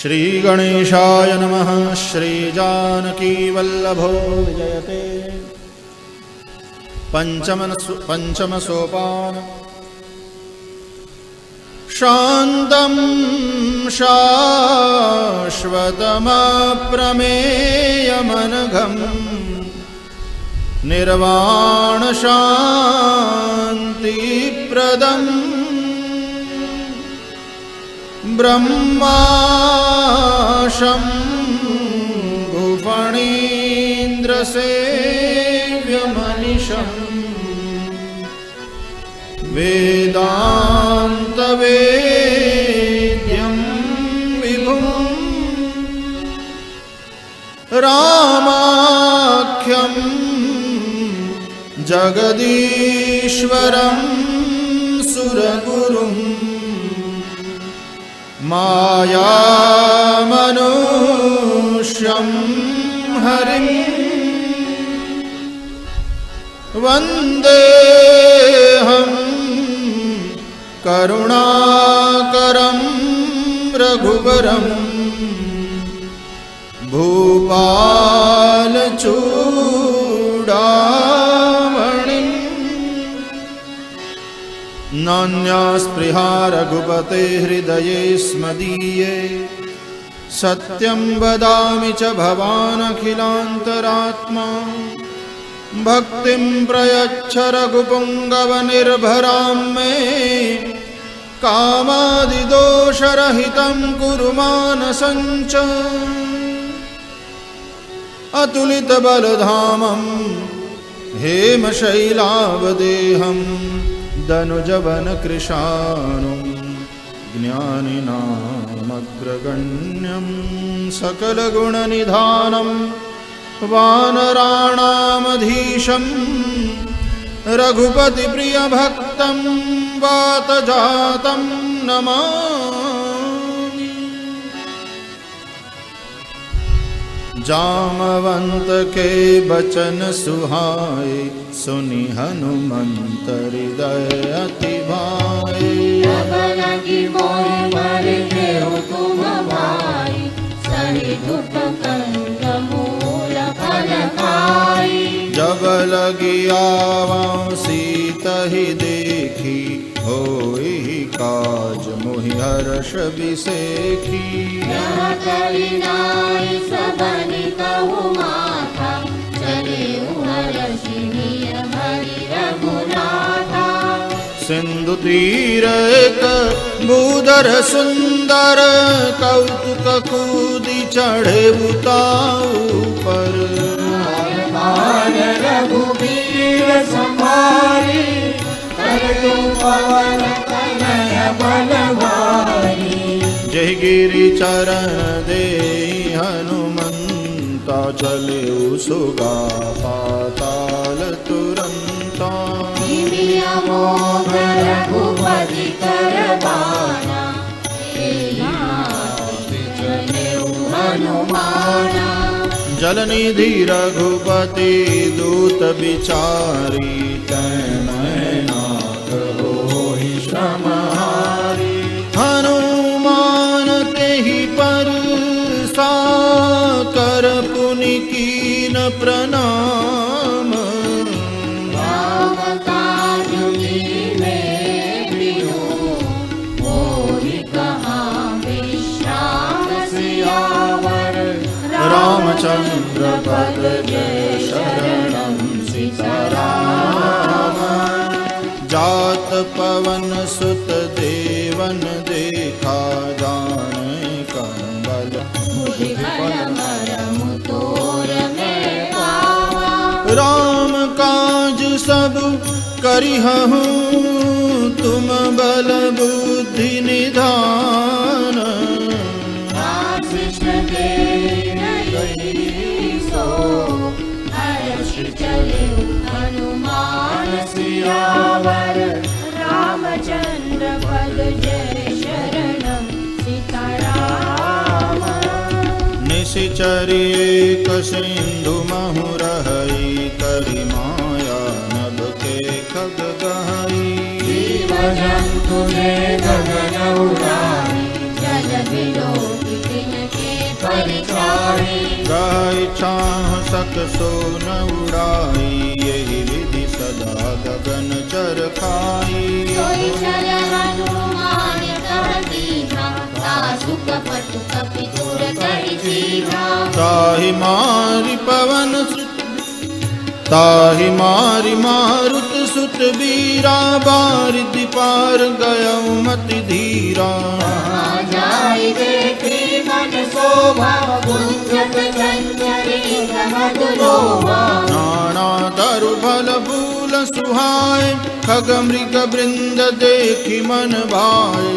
श्रीगणेशाय नमः। श्रीजानकीवल्लभो विजयते। पंचम सोपान। शान्तं शाश्वतमप्रमेयमनघं निर्वाणशान्तिप्रदं ब्रह्माशम्भुफणीन्द्रसेव्यमनिशम् वेदान्तवेद्यं विभुं रामाख्यं जगदीश्वरं सुरगुरुं मायामनुष्यं हरिं वन्देऽहं करुणाकरं रघुवरं भूपालचूडामणिं नान्यास्पृहा रघुपते हृदये स्मदीये सत्यं वदामि च भवानखिलान्तरात्मा भक्तिं प्रयच्छ रघुपुङ्गवनिर्भरां मे कामादिदोषरहितं कुरु मानसं च अतुलितबलधामं हेमशैलावदेहं दनुजवनकृशानुं ज्ञानिनामग्रगण्यं सकलगुणनिधानं वानराणामधीशं रघुपतिप्रियभक्तं वातजातं नमामि। जामवंत के बचन सुहाए सुनि हनुमंत हृदय अति भाए। जब लगी मोहि पर देहु तुम भाई सही दुख कंद मूल फल खाई। जब लगी आवं सीतहि देखी होई काज मोहि हर्ष बिसेखी। यह कली नाई सबनि कहु माथा चले हर्षिणीय हरि रघुनाथा। सिंधु तीर एक भूधर सुंदर कौतुक कूदि चढ़े उताऊ पर। रघुबीर संहारी करतु पवन कनय बल भारी। जय गिरि चरण दे हनुमंता चले सुगा पाताल तुरंता। मोह रघुपति कर बाना चले हनुमाना। जलनिधि रघुपति दूत बिचारी तैनाथ होहि श्रमहारी। हनुमान तेहि पर साकर पुनि कीन प्रणाम। राम काज में प्रियो मोहि कहाँ विश्राम सियावर। रामचंद्र पद जय शरणं सीताराम। जात पवन सुत देवन देखा जाने कंबल। राम काज सब करिहु तुम बल बुद्धि निधान। चले हनुमान सियावर। रामचंद्र पद जय शरणं सीताराम। निशिचरी एक सिंधु महु रहई करि माया नभ के खग गहई। जीव जंतु ने गगन उड़ाई जल बिलो गई छाह सक सो न उड़ाई, यही विधि सदा गगन चर खाई। सोई चल हनुमान कह दीन्हा, तासु कपट कपि दूर कहि सीधा। ताहि मारि पवन सुत, ताहि मारि मारुत सुत बीरा, बारिधि पार गयउ मति धीरा। जाई देखी मन शोभा, गुंजत चंचरी मधु लोभा। नाना तरु फल फूल सुहाए, खग मृग वृंद देखि मन भाए।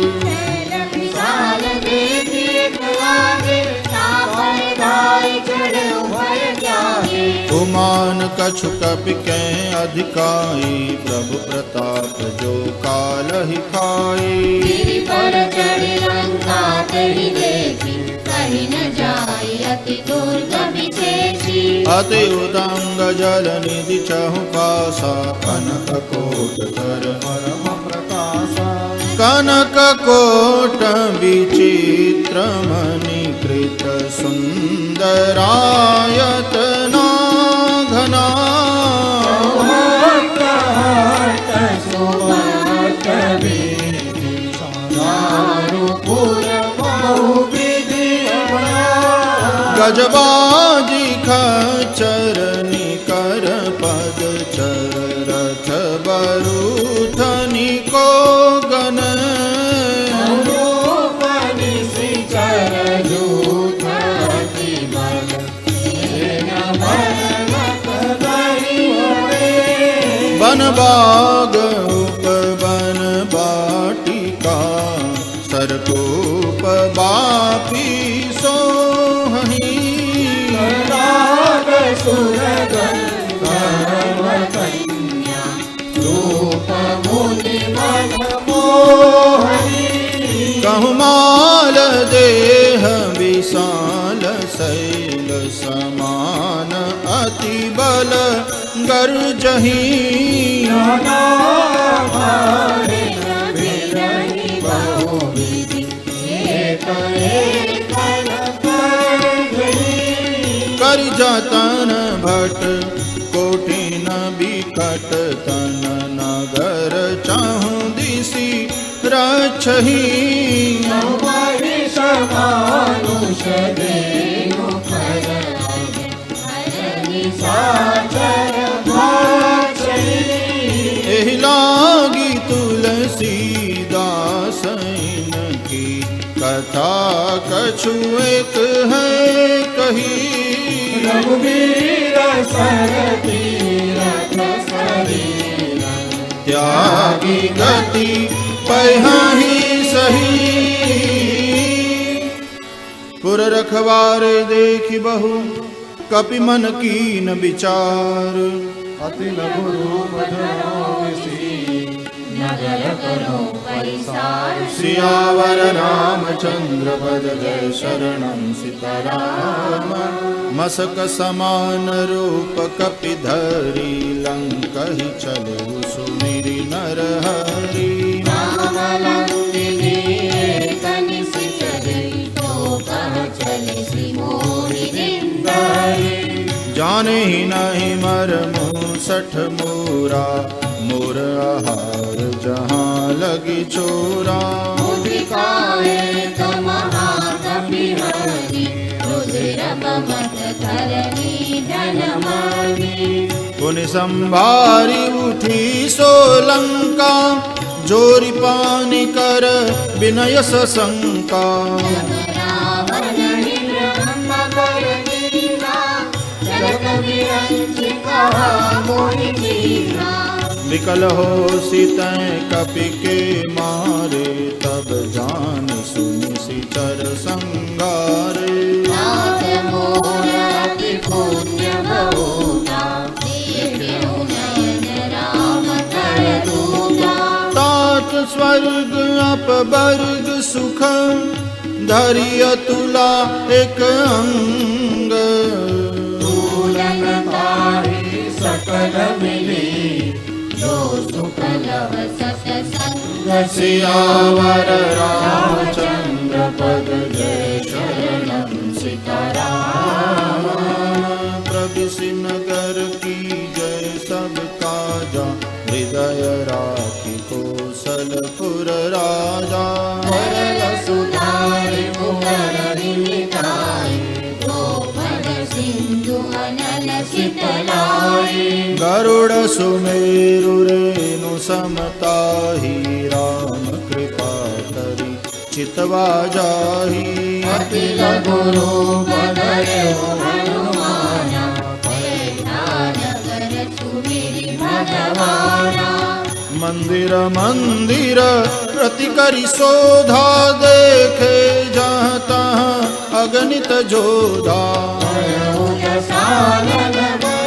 विशाल देखी एक लागे, तापन गाय चढ़े उभय जागे। गुमान कछु कपि कै अधिकाई, प्रभु प्रताप जो कालहि खाई। गिरि पर चढ़ी लंका तेहि देखी, कहि न जाई अति दुर्गम विशेषी। अति उदंग जल निधि चहु पासा, कनक कोट कर परम प्रकाशा। कनक कोट विचित्र मणि कृत, सुंदरायतना घना। गजबाजी खचर निकर पद चर, रथ बरूथनि को गन। बन बाग उपवन बाटिका, सरकूप बापी सोहहि। कहु माल देह विशाल, शैल समान अति बल गर्जहि। कर जतन भट कोटिन बिकट, तन नगर चाहु दिशि रक्षहि। एहि लागी तुलसीदास की, कथा कछु एक है कही। रघुबीर सर तीरथ शरीर, त्यागी गति पहिहि सही। पुर रखवारे देखि बहु, कपि मन कीन विचार। अति लघु रूप धरो विसी, नगर करो परिसार। सियावर रामचंद्र पद जय शरणं सीताराम। मसक समान रूप कपि धरि, लंकहि चलु सुमिरि नरहरि। राम लंकिनी एक निशिचर, तो कह चले सिमोहि दिनदरि। जाने ही नहीं मरमु सठ मोरा, मोर आहार जहाँ लगी चोरा। मुदिकाए तो महाकपि हरि, रुधिर बमत धरनी धनमणि। पुनि संभारी उठी सोलंका, जोरी पानी कर विनय सशंका। रावण ब्रह्म कर दीना, जगत विरंचि कहा मोहि दीना। विकल हो सीतैं कपि के मारे, तब जान सुनि सिचर संगारे। नाथ मोर अति पुण्य बहुता, देखेउ नयन राम कर दूता। तात स्वर्ग अपवर्ग सुख, धरि अतुला एक अंग। तुलन ताहि सकल मिली, जो सुख लव सतसंग। सियावर रामचंद्र पद जय शरणं सीताराम। तुलसी नगर की जय सब काजा, हृदय राखी कौशलपुर राजा। सरल सुधारि मुररि मिटाई, द्रौपद सिंधु अनल शीतलाई। गरुड़ सुमेरु रेणु समताहि, राम कृपा करी चितवा जाहि। अति लघु रूप धरहु हनुमाना, पैठा नगर सुमिरि भगवाना। मंदिर मंदिर प्रति करी शोधा, देखे जहाँ तहाँ अगणित जोधा।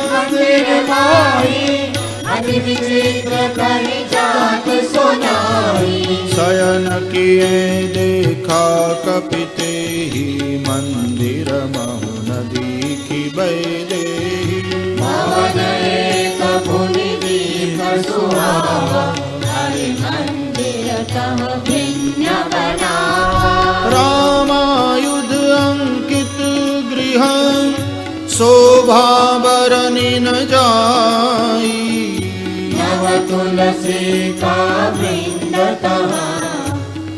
मंदिर माही, अति विचित्र कहि जात सुनाई। शयन किए देखा कपिते ही, मंदिर महु नदी की बैदेही। भवन एक भुनि दीप सुहावा, हरि मंदिर तह भिन्न बनावा। रामायुध अंकित गृह, शोभा बरनि न जाई। नव तुलसी का वृंद तहाँ,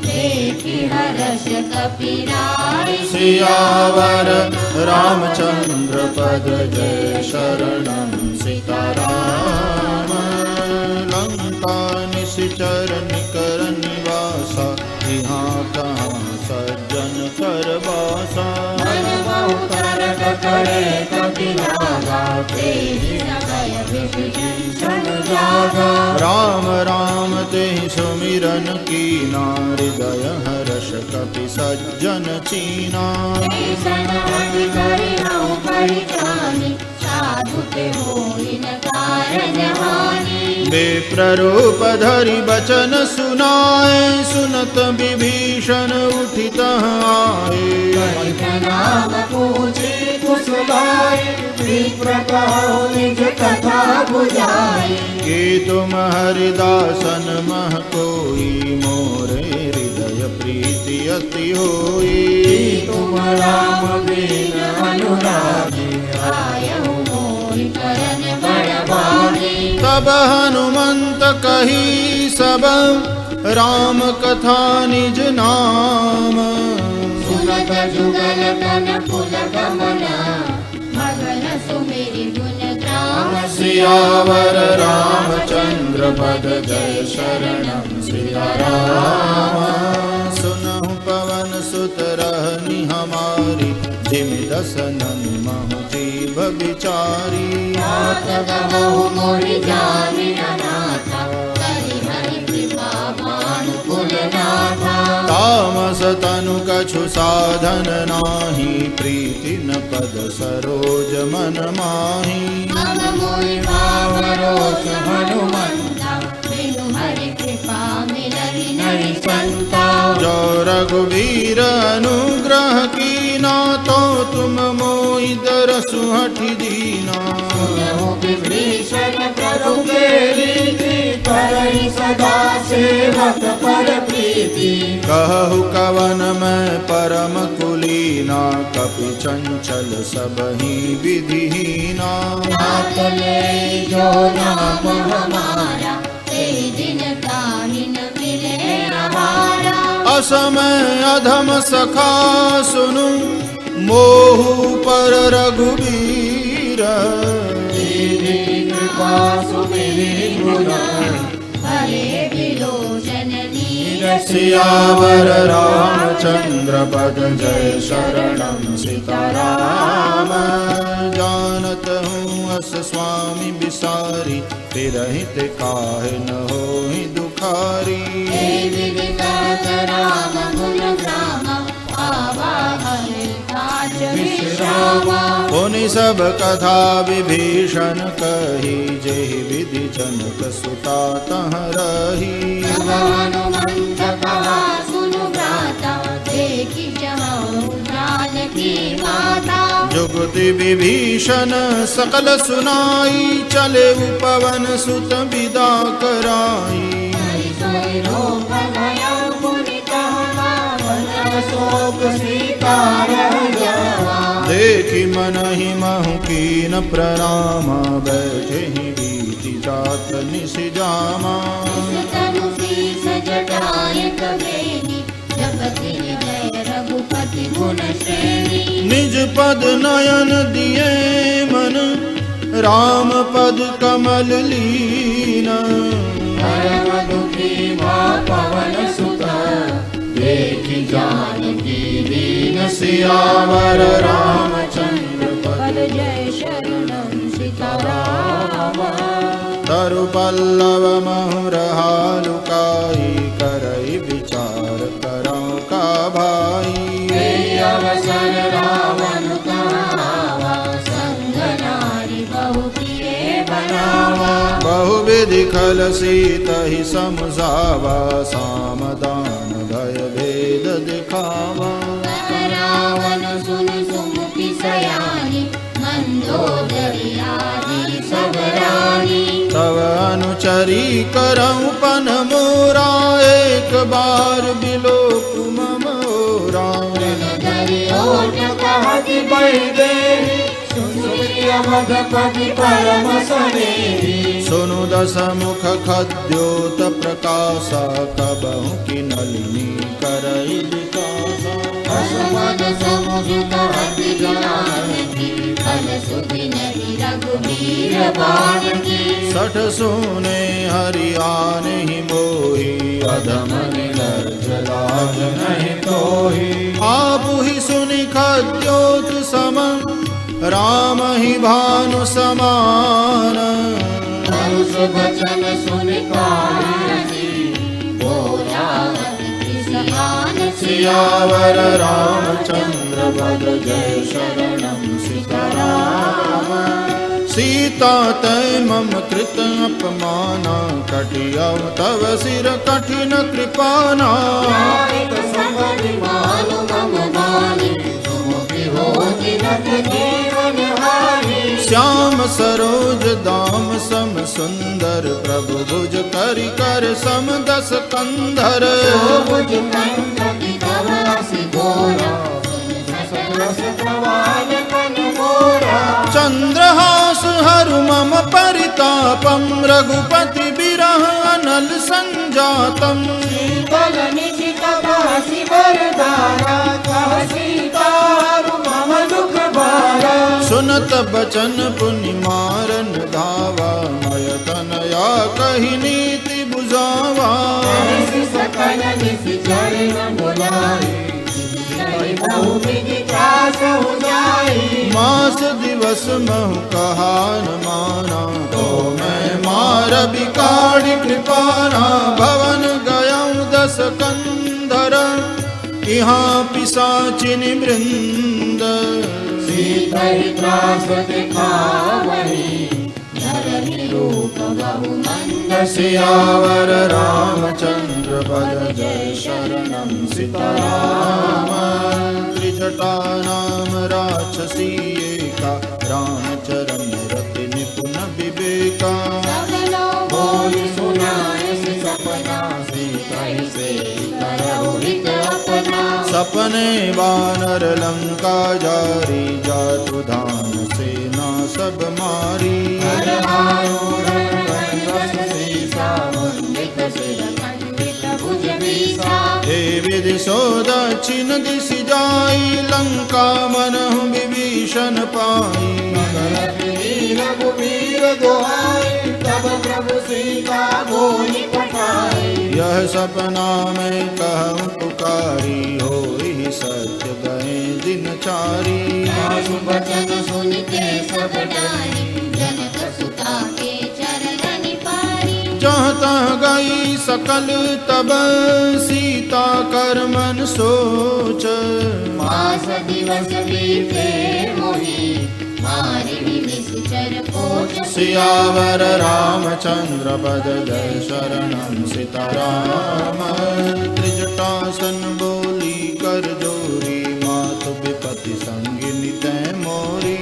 देखि हर्ष कपिराई। सियावर रामचंद्र पद, जय शरणं सीताराम। लंका निश्चर निकर निवासा, यहाँ कहाँ सज्जन कर बासा। मन बहु तरक करे कपि लागा, तेहि समय विभीषण जागा। राम राम तेहि सुमिरन कीना, हृदय हर्ष कपि सज्जन चीना। ऐसन अति करिहउ परित्राणि, साधु के होई न कारज हानि। विप्ररूप धरि बचन सुनाए, सुनत विभीषण उठित आए। नाम पूछे कुशलाय, विप्र कहु निज कथा बुझाई। कि तुम हरिदासन मह कोई, मोरे हृदय प्रीति अति होई। तुम राम बिन अनुरागी, आयहु मोहि करन बड़ भागी। तब हनुमंत कही सब, राम कथा निज नाम। सुनत जुगल तन पुल गमना, मगन सुमिरि गुण ग्राम। सियावर रामचंद्र पद, जय शरणं सीताराम। सुनहु पवन सुत रहनी हमारी, जिमि दसनन महु जीव बिचारी। नाथ गवहु मोहि जानि अनाथा, करि हरि कृपा भानुकुल नाथा। तामस तनु कछु साधन नाही, प्रीति न पद सरोज मन माही। अब मोहि भाव रोष हनुमंता, बिनु हरि कृपा मिलहि नहि संता। जो रघुवीर अनुग्रह कीना, तो तुम मोहि दरसु हठि दीना। सुनहु विभीषण प्रभु के रीति, करहि सदा सेवक पर प्रीति। कहु कवन मैं परम कुलीना, कपि चंचल सबहि विधिहीना। नाथ ले जो नाम हमारा, तेहि दिन ताहि न मिले आहारा। असमय अधम सखा सुनु, मोहु पर रघुवीर। कृपा सुमिरि गुण, हरे विलोचन नीर। सियावर रामचंद्र पद, जय शरणं सीताराम। जानत हूँ अस स्वामी बिसारी, फिरहित काहे न होहि दुखारी। राम गुण ग्राम, आवा हरि काज विश्रामा। पुनि सब कथा विभीषण कही, जेहि विधि जनक सुता तह रही। हनुमंत कहा सुनु भ्राता, देखि जहाँ जानकी माता। जुगति विभीषण सकल सुनाई, चले पवन सुत विदा कराई। देखी मन ही महु कीन प्रणाम बैठे ही बीती जात निसि जामा तनु शीस जटाय कबेनी जपति हृदय रघुपति गुण श्रेणी निज पद नयन दिए मन राम पद कमल लीन परम दुखी माँ पवन सुत देखी जानकी दीन सियावर रामचंद्र पद जय शरणं सीताराम तरु पल्लव महुरहालुकाई करई विचार करौ का भाई अवसर रावण कहावा संग नारी बहु प्रिय बनावा बहुविधि खल सीत ही समझावा सामदान भय भेद दिखावा रावण सुन सुमुखी सयानी मंदोदरी आदि सब रानी तव अनुचरी करऊं पन मोरा एक बार बिलोक मम ओरा कहति बैदेही सुनसुखी अवधपति परम सनेही सुनु दस मुख खद्योत प्रकाशा कबहु की नलिनी करई विकासा असमन समुझ कहति जानकी फल सुधि नहीं रघुबीर बानकी सठ सुने हरियान ही मोही अधम निर्लज लाज नहीं तोही आप ही सुनि खद्योत सम राम ही भानु समान परुष वचन सुन काजी बोला कृष्ण सियावर रामचंद्र पद जय शरणं सीताराम सीता तय मम कृत अपमाना कटियौ तव सिर कठिन कृपाना मानु मम बाली सुमुखी होति रत जीवन हारी श्याम सरोज दाम सम सुंदर प्रभु भुज करि कर सम दस कंधर भुज कंठ तव असि गोरा रस प्रवाल कन मोरा चंद्रहास हरु मम परितापम रघुपति बिरह अनल संजातम शीतल निशित कहसि वरदारा कह सीता हरु मम दुख भारा सुनत बचन पुनि मारन धावा मय तनया कही नीति बुझावा ऐसी सकल निश्चर न बुलाए बहु विधि त्रास हो जाए मास दिवस महु कहान माना तो मैं मार बिकाड़ी कृपाना भवन गयऊँ दस कंधर यहाँ पिशाचिनि वृंद सीतहि त्रास दिखावहि धरनि रूप बहु मंद सियावर रामचंद्र पद जय शरणं सीताराम त्रिजटा नाम राक्षसी एका रामचरण रति निपुण विवेका सगलो बोल सुनाए सपना सीतहि से करहु हित अपना सपने वानर लंका जारी जातु धान सेना सब मारी हे विधि सो दक्षिण दिशि जाई लंका मनहु विभीषण पाई रघुवीर दोहाई तब प्रभु सीता बोली पठाई यह सपना में कहूँ पुकारी होई सत्य गए दिन चारी आसु बचन सुनते सब डारी जनक सुता के चरण पारी जहाँ तहाँ गई सकल तब सीता कर मन सोच मास दिवस बीते मोहि मारि निश्चर पोच सियावर रामचंद्र पद जय शरणं सीताराम त्रिजटासन बोली कर जोरी मातु विपति संगिनी तै मोरी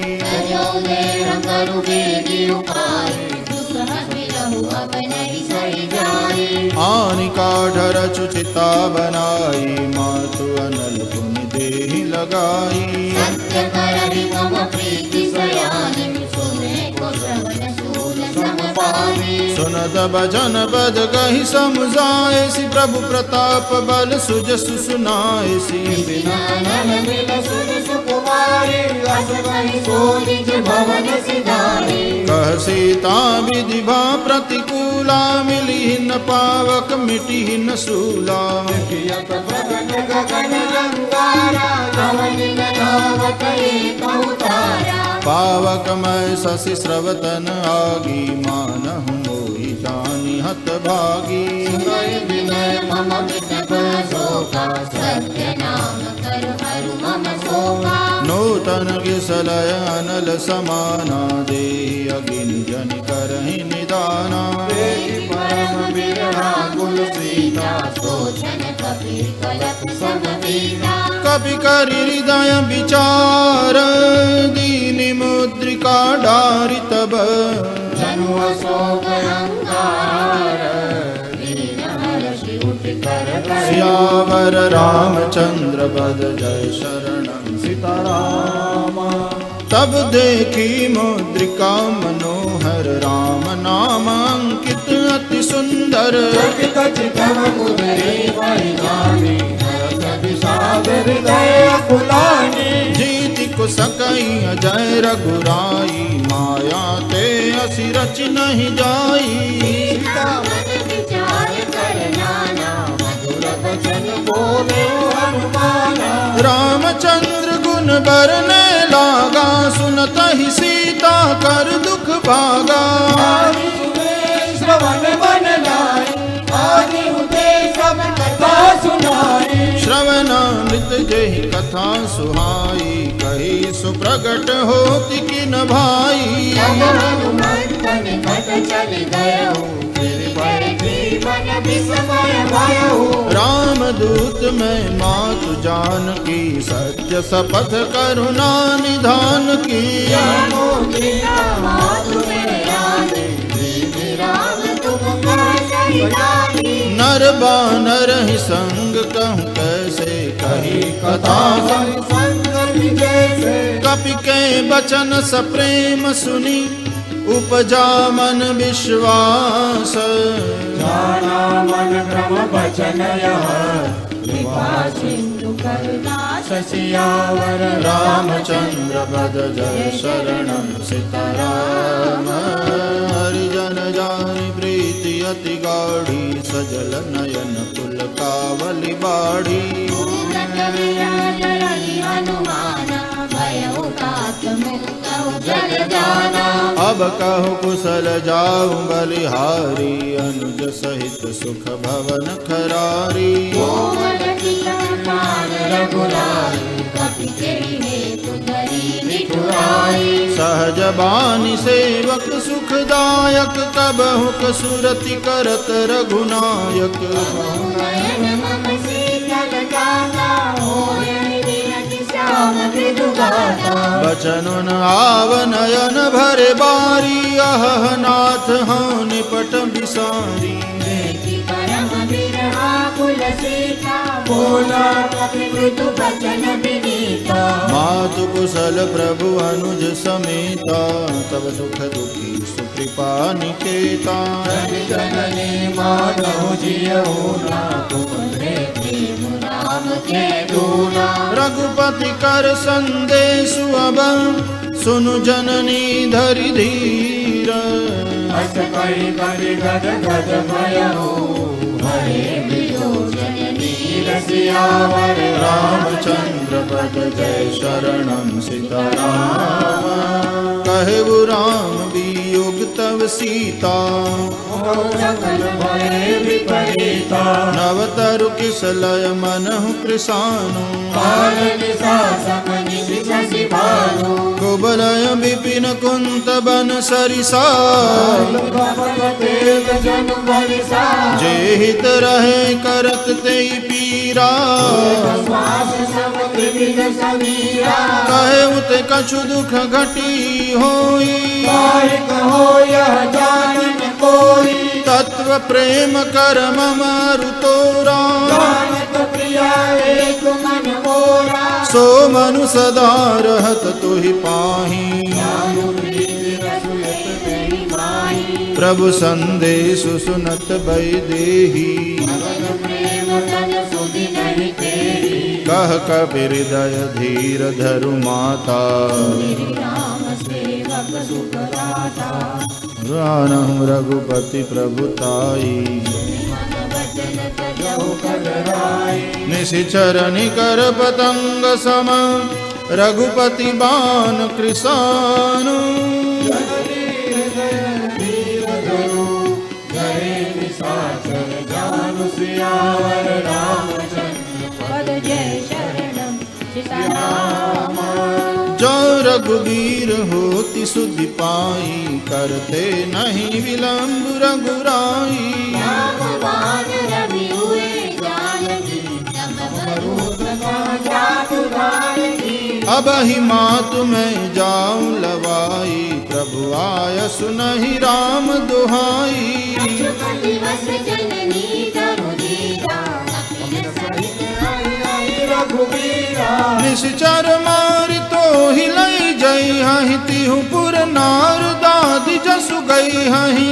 करु बेगी उपाय दुसह बिरहु अब नहीं सही जाए आनिका ढर चुचिता बनाई मातु अनल पुनि देहि लगा गाई। सत्य करहि मम प्रीति सयानी सुने को श्रवण सूल समपानी। सुनत बचन पद कहि समझाएसि प्रभु प्रताप बल सुजस सुनाएसि। बिना नल मिल सुन सुकुमारी अस कहि सो निज भवन सिधारी। कह सीता विधि भा प्रतिकूला मिली न पावक मिटी न सूला। कियत गगन गगन रंगारा कवन नावत एक अवतारा। पावक मैं शशि स्रवतन आगी मानहु मोहि जानि हत भागी। सुनय विनय मम तप शोका सत्य नाम कर हरु मम शोका। नूतन किसलय अनल समाना देहि अगिनि जनि करहि निदाना। देहि परम बिरहा कुल सीता सोचन कपि कलप समवीता। कपि करि हृदय विचार दीनि मुद्रिका डारि तब। जनु अशोक अंगार दीन हर्षि उठि कर कहि। सियावर रामचंद्र पद जय शरणं सीताराम। तब देखी मुद्रिका मनोहर राम नाम अंकित अति सुंदर। कचितव मुदरी वही जानी हर्ष विषाद हृदय अकुलानी। जीति को सकई अजय रघुराई माया ते असि रच नहीं जाई। सीता मन विचार कर नाना मधुर वचन बोले हनुमाना। रामचंद्र गुण बरने लागा सुनत ही सीता कर दुख भागा। आदि सुने श्रवण बन लाई आदि उदे सब कथा सुनाई। श्रवणामृत जहि कथा सुहाई कही सुप्रगट होति किन भाई। तब हनुमंत निकट चल गयो फिर पर जीवन विस्मय भयो। रामदूत में मातु जानकी सत्य शपथ करुणा निधान की। जानो सीता मातु मेरानी दीनी राम तुम कह सही जानी। नर बानर ही संग कहूँ कैसे कही कथा। संगति जैसे कपि के बचन सप्रेम सुनी उपजा मन विश्वास। जाना मन क्रम बचन यह कृपा सिंधु करुणा शशियावर रामचंद्र पद जय शरणं सीताराम। हरिजन जानि प्रीति अति गाढ़ी सजल नयन कुल कावली बाढ़ी। पूरन विराज रहि हनुमाना भयो तात मुक्तौ जग जाना। अब कहु कुशल जाऊ बलिहारी अनुज सहित सुख भवन खरारी। कोमल टिका पान रघुराई कपि तेहि हेतु धरि निठुराई। सहज बानी सेवक सुखदायक कबहु कसुरति करत रघुनायक। नयन मम शीतल गाता होयन विरति श्याम मृदु गाता। बचनुन आव नयन भरे बारी अह नाथ हाँ निपट बिसारी। देखि परम बिरहा कुल सीता बोला कपि मृदु बचन विनीता। मातु कुशल प्रभु अनुज समेता तब दुख दुखी सुकृपा निकेता। जननी माधव जियऊ ना तुमरे प्रेम राम के दूना। रघुपति कर संदेशु अब सुनु जननी धरि धीर। अस कई करि गद गद भयो हरे विलोचन नीर सियावर रामचंद्र पद जय शरणं सीताराम। कहु राम वियोग तव सीता सकल भय विपरीता। नव तरु किसलय मनहु कृसानु। काल निशासक निधि शशि भानु। कुबलय विपिन कुंत बन सरिसा। तेज जन बरिसा। जे हित रहे करत तेई पीरा। श्वास सब त्रिविध समीरा। कहे उत कछु दुख घटी होई। काहे कहो यह जानन कोई। तत्व प्रेम कर मम अरु तोरा। जानत प्रिया एक मन मोरा। सो मनु सदा रहत तुहि पाही। ज्ञान प्रीति रस यत तेहि माही। प्रभु संदेशु सुनत वैदेही। भगत प्रेम तन सुधि नहीं तेरी। कह कबीर हृदय धीर धरु माता। मेरे राम सेवक सुख दाता। रानहु रघुपति प्रभुताई। मन वचन तजहु कलराई। निशिचर निकर पतंग सम रघुपति बान कृसानु। जननी हृदय धीर धरु। जय निशाचर जानु सियावर रामचंद्र पद जय शरणम सीताराम। जो रघुवीर होति सुधि पाई। करते नहीं विलंब रघुराई। रामबाण रवि हुए जानकी तब बरूद जातु जानकी। अब ही मातु मैं जाऊं लवाई। प्रभु आय सुनहि राम दुहाई। रघुपति वस जननी तरु दीरा। कपिल सहित आई रघुवीरा। निश्चर मारि तो हिलई जई हहि। तिहु पुर नार दादि जसु गई हहि।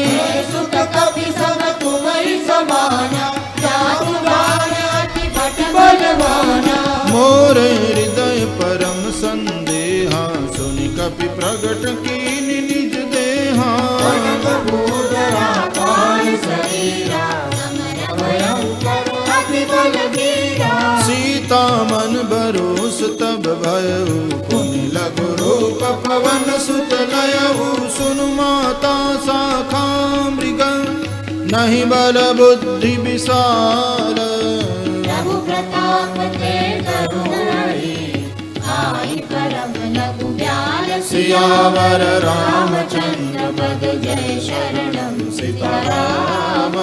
सुत कपि सब तुम्हारी समाना। जातु दान अति भट बलवाना। मोरे हृदय परम संदेहा। सुनि कपि प्रगट कीनि निज देहा। कनक भूधरा पान शरीरा। समर भयंकर अति बलवीरा। सीता मन बरोस तब भयउ। पुनि लघु रूप पवन सुत लयउ। सुनु माता शाखा मृग नहीं बल बुद्धि विशाल। प्रभु प्रताप ते करुणाई। आई करम लघु ब्याल। सियावर रामचंद्र पद जय शरणम सीताराम।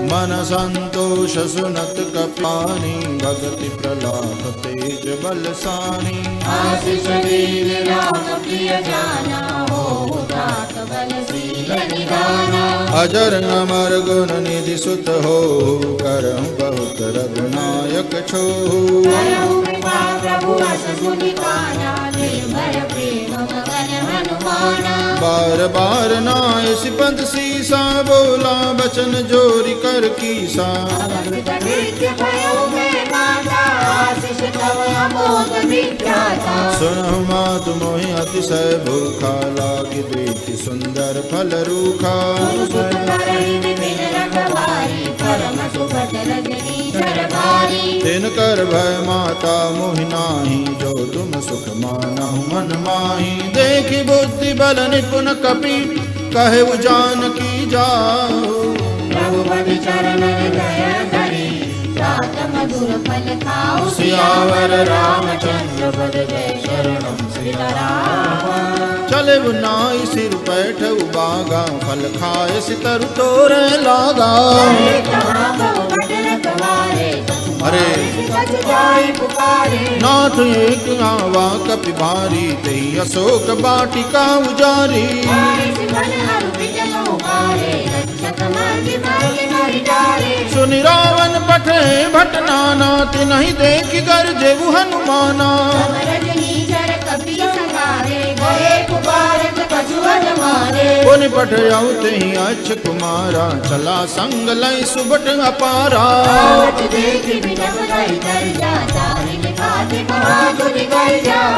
मन संतोष सुनत कपानी। भगति प्रलाप तेज बलसानी। आशीष दीन राम प्रिय जाना हो तात बलशील निदाना। अजर अमर गुण निधि सुत हो। करहु बहुत रघुनायक छो। करहु कृपा प्रभु अस सुनि काना। निर्भय प्रेम मगन हनुमाना। बार बार नाय सिपंत सीसा। बोला बचन जोरी कर कीसा। अमृत नित्य भयो में माता। आशीष तव अमोघ विख्याता। सुनहु मातु मोहि अतिशय भूखा। लागी देखि सुंदर फल रूखा। सुत करहि विपिन रखवारी। परम सुभग रजनी चरवारी। तिन कर भय माता मोहि नाही। जो तुम सुख मानहु मन माही। देखि बुद्धि बल निपुण कपि। कहे जानकी जाओ। रघुपति चरण दया धरी। जात मधुर फल खाओ। सियावर रामचंद्र पद जय शरणम सीताराम। चले नाई सिर पैठ बागा। फल खाए सितर तोरे लागा। अरे जाई पुकारे। नाथ एक आवा कपि भारी। तेहि अशोक बाटिका उजारी। सुनि रावण पठे भट नाना। तिनहि देखि गरजे हनुमाना। पुनि पठयउ तेहि अच्छ कुमारा। चला संग लय सुबट अपारा।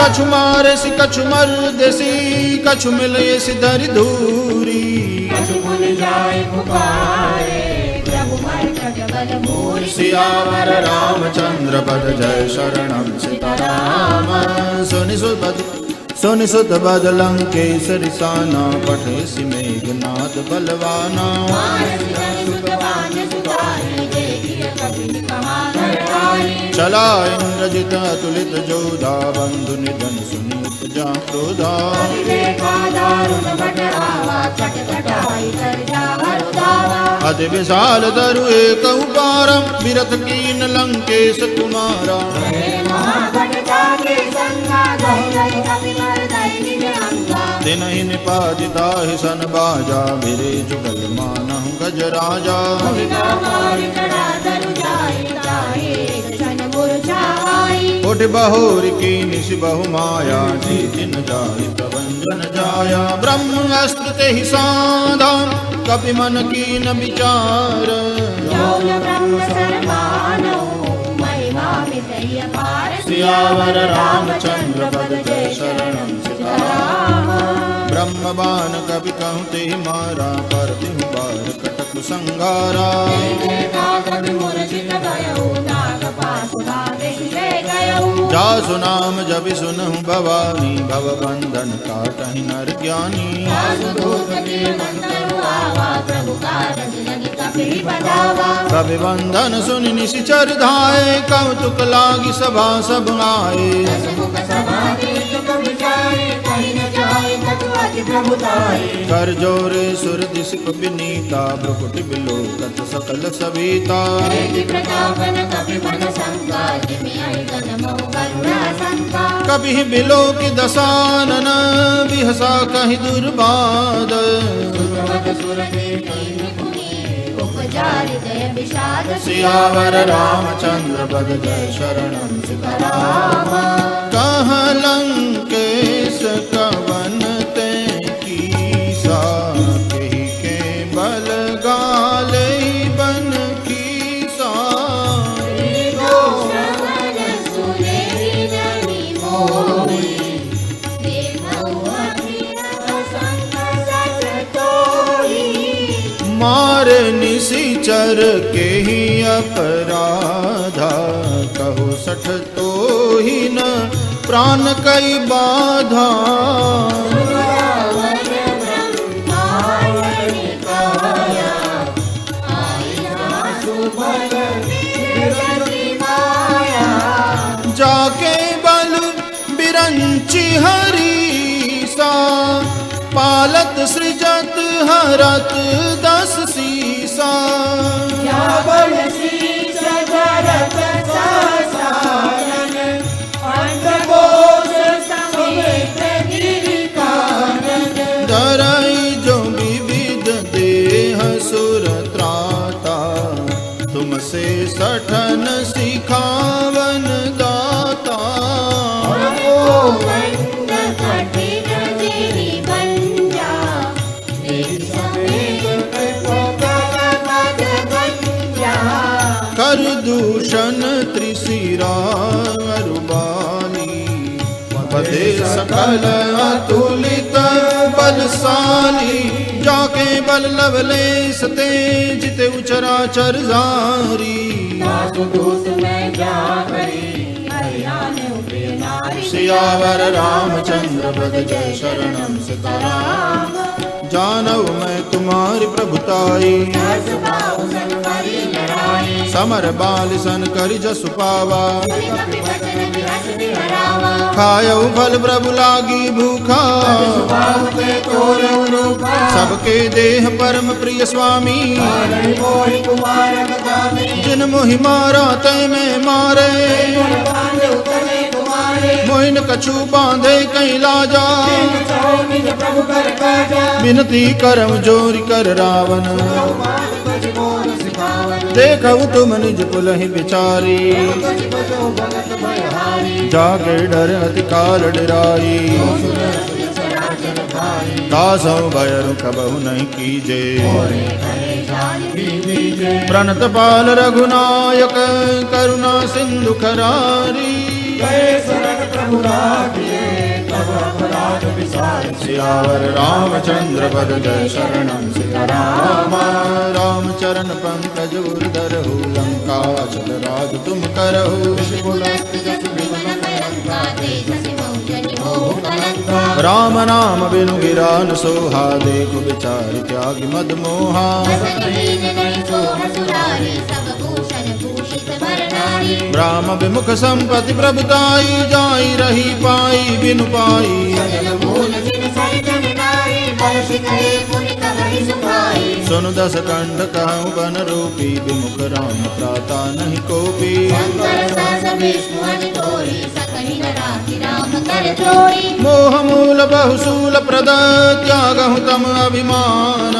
कछु मारे सि कछु मर देसी। कछु मिले सि धरि धूरी। सियावर रामचंद्र पद जय शरणम सीताराम। सुनि सुत बद लंकेश्वरी साना। पठे सि मेघनाद बलवाना। चला इंद्रजित अतुलित जोधा। बंधु निधन सुनीत जा क्रोधा। अति विशाल तरु एक पारम। विरथ कीन लंकेश कुमारा। तिनहि निपातिता हि सन बाजा। मेरे जुगल मानहु गज राजा। समाई उठ बहोर की निश बहु माया जी जिन जाहि प्रभंजन जाया ब्रह्म अस्त्र ते ही साधा कपि मन की न विचार यौन ब्रह्म सर्वानो महिमा मितय पार सियावर रामचंद्र पद जय शरणम सीताराम ब्रह्म बाण कवि कहूँ ते मारा पर तिहु बार कटक संगारा जासु नाम जब सुनहु भवानी भव बंधन काटहि नर ज्ञानी कवि बंधन सुनि निशिचर धाये कौतुक लागी सभा सब आए कर जोरे सुर दिशप विनीता भ्रुकुटि बिलोकत सकल सविता कभी बिलोक दसानन बिहसा कहि दुर्बाद सियावर रामचंद्र पद जय शरणम सीताराम कहाँ लंकेश कवन ते कीसा कही के बल गाले बन कीसा मारे निशिचर के ही अपराधा कहो सठ तो ही न प्राण कई बाधा जाके बल बिरंची हरीसा पालत सृजत हरत दस सीसा धरई जो विविध देह सुर त्राता तुमसे सठन सिखावन दाता कर दूषण त्रिशिरा अरुबाली पदे सकल अतुलित बलशाली जाके बल लवलेश तेज ते उचराचर जारी सियावर रामचंद्र पद जय शरणम सीताराम जानव मैं तुम्हारी प्रभुताई समर बाल सन करि जसु पावा खायऊ फल प्रभु लागी भूखा सबके देह परम प्रिय स्वामी जिन मोहि मारा तय में मारे मोहिन कछु बांधे कहीं लाजा विनती करम जोरी कर रावण देखऊ तुम निज पुलहि बिचारी जाके डर अति काल डराई कासौ भयरु कबहु नहीं कीजे प्रणत पाल रघुनायक करुणा सिंधु खरारी सियावर रामचंद्र पद जय शरणम सीताराम रामचरण पंकज उर्धरहु लंका चल राज तुम करहु राम नाम बिनु गिरा न सोहा देखो विचार त्यागी मद मोहा राम विमुख संपत्ति प्रभुताई जाई रही पाई बिनु पाई सुनु दस कंठ कहूँ बन रूपी विमुख राम प्राता नहीं कोपी मोह मूल बहुशूल प्रद त्यागहु तम अभिमान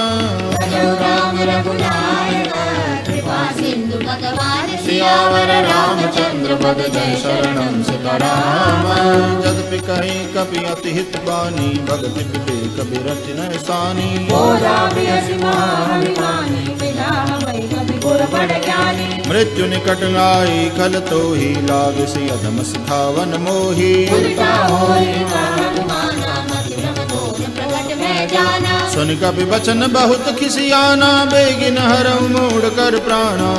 सियावर रामचंद्र पद जय शरणम सीताराम। यद्यपि कहीं कभी अति हित बानी भगति विवेक बिरति न सानी। मृत्यु निकट आई खल तो ही लाग से अधम सिखावन मोही। सुन कपि वचन बहुत खिसियाना बेगिन हरऊ मोड़ कर प्राणा।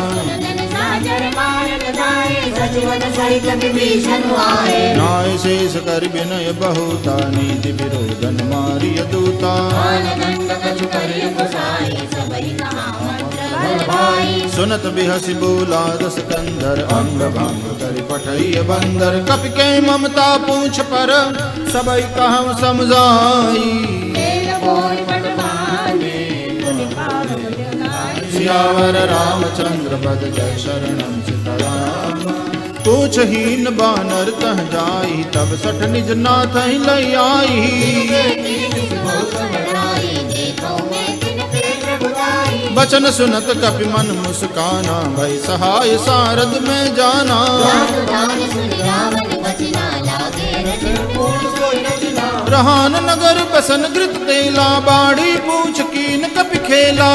नाय शेष कर विनय बहुता नीति विरोधन मारिय दूता। सुनत बिहसी बोला दस कंधर अंग भंग कर पठइय बंदर। कपि के ममता पूछ पर सबई कहम समझाई। सियावर रामचंद्र पद जय शरणम सीताराम। पूछ हीन बानर तह जाई तब सठ निज नाथ लई आई। बचन सुनत कपि मन मुस्काना भई सहाय सारद में जाना। रहान नगर बसन घृत तेला बाड़ी पूछ कीन कपि खेला।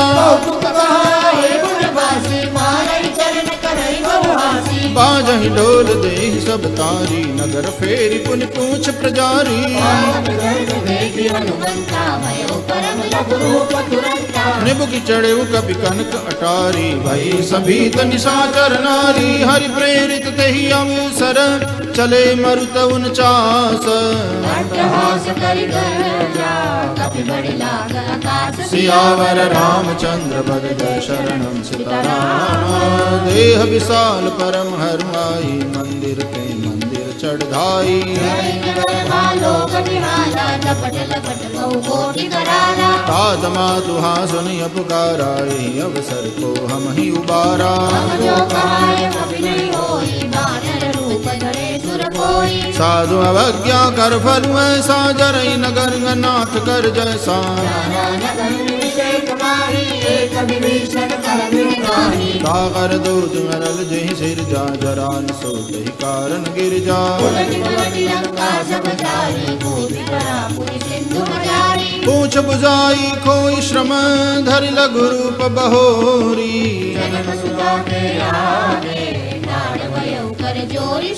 बाजहि डोल देहि सब तारी नगर फेरी पुन पूछ प्रजारी। निबुक चढ़े कपि कनक अटारी भई सभी निशाचर नारी। हरि प्रेरित तेहि अवसर चले मरुत 49। सियावर रामचंद्र पद जय शरणम सीताराम। देह विशाल परम हरमाई मंदिर के मंदिर चढ़ाई। तात मातुहा सुनिय पुकारा अवसर को हम ही उबारा। साधु अवज्ञा कर फल ऐसा जरई नगर नाथ कर जैसा। सागर दूत मरल जहि सिर जा जरान सो जहि कारण गिर जा। पूछ बुझाई खोई श्रम धरि लघु रूप बहोरी।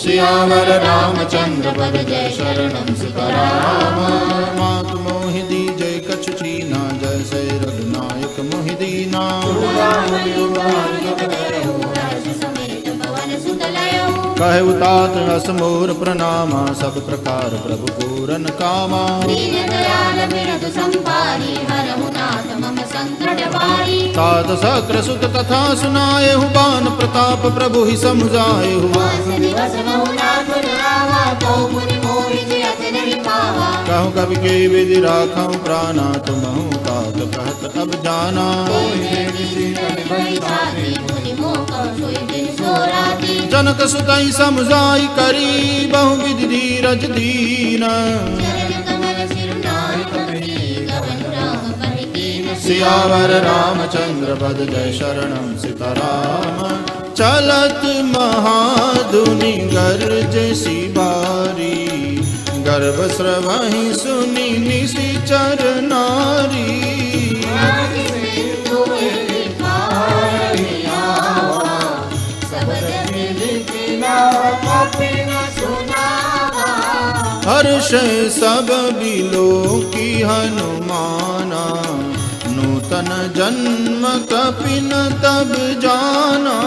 सियावर रामचंद्र पद जय शरणम सीताराम। मातु मोहि दीजै कछु चीना जैसे रघुनायक मोहि दीना। कहे उतात हस मोर प्रणामा सब प्रकार प्रभु पूरन कामा। तात सक्र सुत कथा सुनाए बान प्रताप प्रभु ही समुझाए। कहूँ कवि के विधि राखूं प्राणा तुमहु तात कहत अब जाना। जनक सुतई समुझाई करी बहु विधि धीरज दीन। सियावर रामचंद्र पद जय शरणम सीताराम। चलत महाधुनि गर्ज सी बारी गर्भ स्रवहि सुनि निशिचर नारी। हर्ष सब बिलो की हनुमाना नूतन जन्म कपिन तब जाना।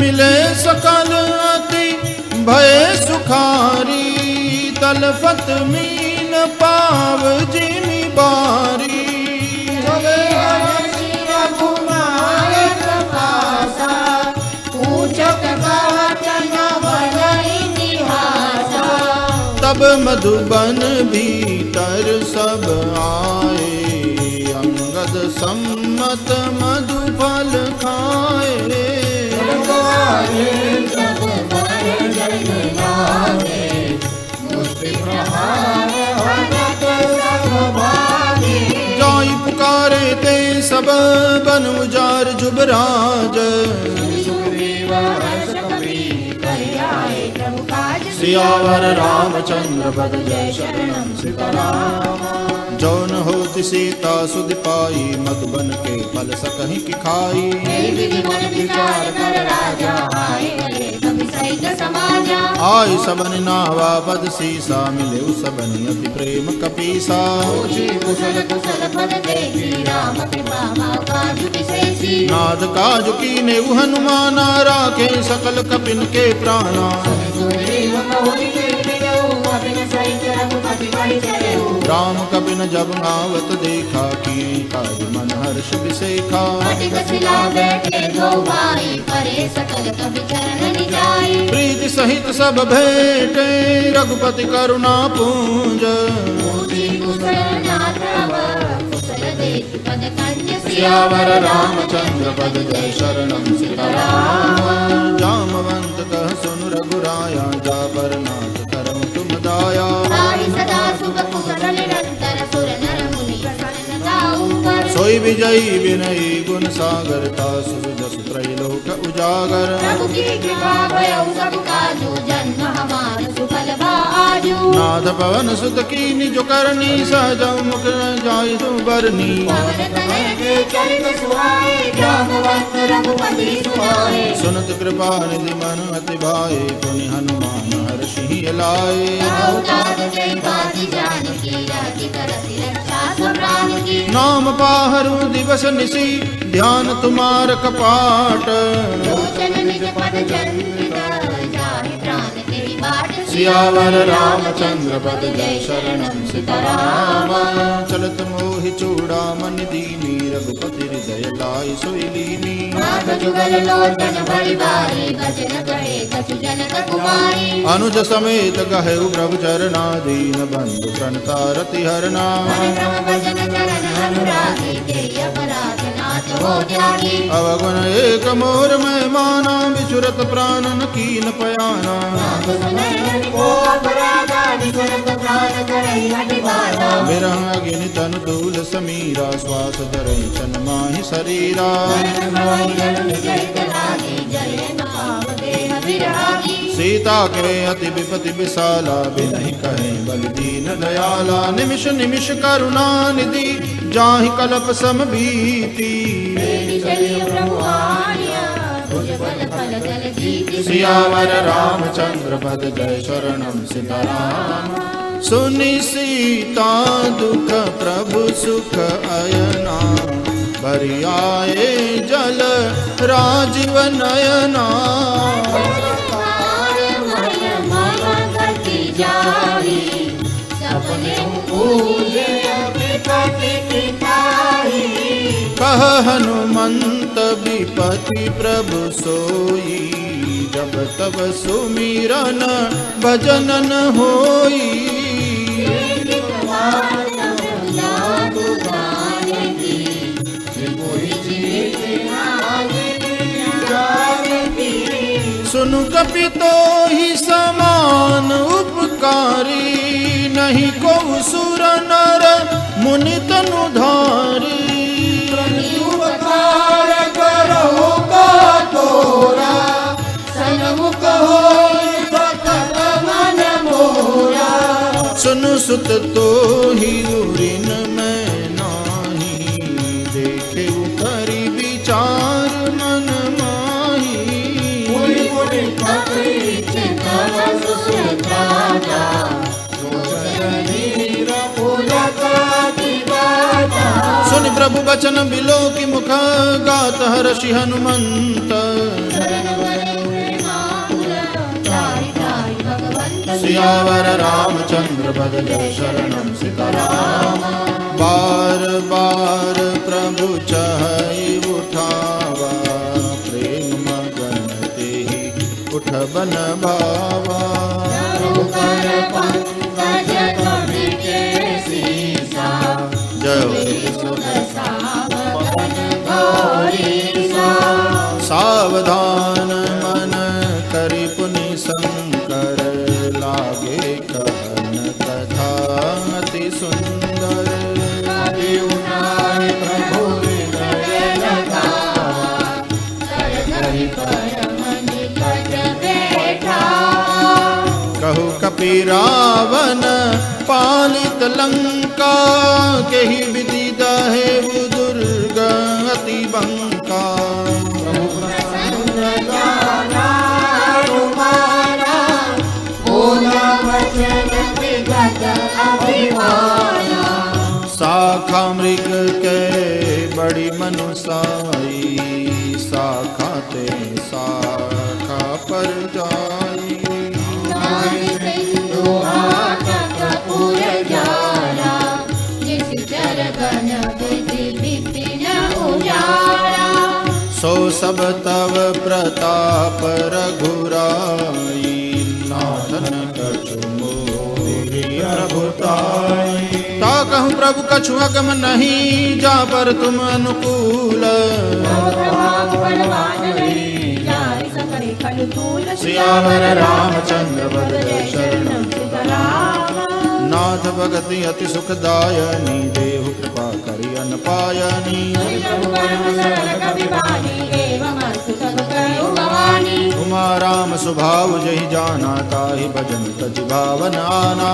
मिले सकल अति भय सुखारी तलफत मीन पाव जिमि बारी। तब मधुबन भीतर सब आए अंगद सम्मत मधुफल खाए। मुष्ट विप्रहार भगत सब भागे। जाई पुकारे ते सब बन उजार जुबराज। सुग्रीव हर्ष कपि कहि आए प्रभु काज। सियावर रामचंद्र पद जय शरणम सीताराम। जौन होति सीता सुध पाई मधुबन के फल सकहि की खाई। विधि मन विचार कर राजा आए गए कपि सहित समाजा। आई सबन नावा पद सीसा मिले सबन अति प्रेम कपीसा। पूछी कुशल कुशल पद देखी राम कृपा काजु विशेषी। नाद काजु कीने हनुमाना राखे सकल कपिन के प्राणा। सुग्रीव बहुरी प्रियऊ अभिन सहित रघुपति बढ़ि चलेऊ। राम कपिन जब आवत देखा किए काज मन हर्ष विसेखा। पटिक शिला बैठे दो भाई परे सकल कपि चरण निजाई। प्रीति सहित सब भेटे रघुपति करुणा पूंज। पूछी कुशल नाथ अब कुशल देख पद कंज। सियावर रामचंद्र पद जय शरणम सीताराम। जामवंत कह सुन रघुराया जा पर नाथ करम तुम दाया। ताहि सदा सुख कुशल निरंतर सुर नर मुनि प्रसन्नता ऊपर। सोई विजयी विनयी गुण सागर तासु जस त्रैलोक उजागर। प्रभु की कृपा भयउ सब काजू जन्म हमार सुफल आजू। नाथ पवन सुत कीनि जो करनी सहज मुख जाय जो बरनी। पवन तनय के चरित सुहाए जामवंत रघुपति सुहाए। सुनत कृपा निधि मन अति भाए पुनि हनुमान हर्षि लाए। अवतार के बाति जानकी राखी करति रक्षा सब प्राण की। नाम पाहरु दिवस निसी ध्यान तुम्हार कपाट। लोचन निज पद चंद्रित जाहि प्राण तेहि बाट। सियावर रामचंद्र पद जय शरणम सीताराम। चलत मोहि चूड़ामणि दीनी रघुपति हृदय लाई सोई लीनी। नाथ जुगल लोचन बड़ि भारी बचन कहे कछु जनक कुमारी। अनुज समेत गहेउ प्रभु चरणा दीन बंधु प्रणता रति हरना। परम भजन चरण अनुरागी तेहि अपराध नाथ हो त्यागी। अवगुण एक मोर में माना बिछुरत प्राणन कीन पयाना। नाथ समय को अपराधा विचरत प्राण करहि हठि बाधा। विरह अग्नि तनु दूल समीरा श्वास धरई सन माहि शरीरा। सीता के अति विपति विशाला बिनहि कहे बल दीन दयाला। निमिष निमिष करुणा निधि जाहि कलप सम भीति। सियावर रामचंद्र पद जय शरणम सीताराम। सुनि सीता दुख प्रभु सुख अयना। भरि आए जल राजीव नयना। कह हनुमंत विपति प्रभु सोई। जब तब सुमिरन भजनन होई। सुनु कपि तो ही समान उपकारी। नहीं को सुर नर मुनि तनु धारी। उपकार करहु का तोरा सन्मुख होई सकल मन मोरा। सुनु सुत तो ही उरिन में नाही। देखे करी विचार मन माही। मुनि मुनि कपि चितल सुसुत्राता। सुनि प्रभु बचन बिलो की मुख गात हर्षि हनुमंत। सियावर रामचंद्र पद जय शरणम सीताराम। बार बार प्रभु चहई उठावा। प्रेम मगन तेहि उठ बन भावा। सावधान मन करि पुनि शंकर लागे कहन पालित लंका, के ही विधि दहे दुर्ग अति बंका। शाखा मृग के बड़ी मनुसाई, शाखा ते शाखा पर जाई। सो सब तव प्रताप रघुराई, नाथन कछु मोहि प्रभुताई। ता कहूँ प्रभु कछु अगम नहीं, जा पर तुम अनुकूल। सियावर रामचंद्र पद जय शरणम सीताराम। नाथ भगति अति सुखदायनी, देहु कृपा करि अन पायनी। उमा राम स्वभाव जहि जाना, ताहि भजन तज भावन आना।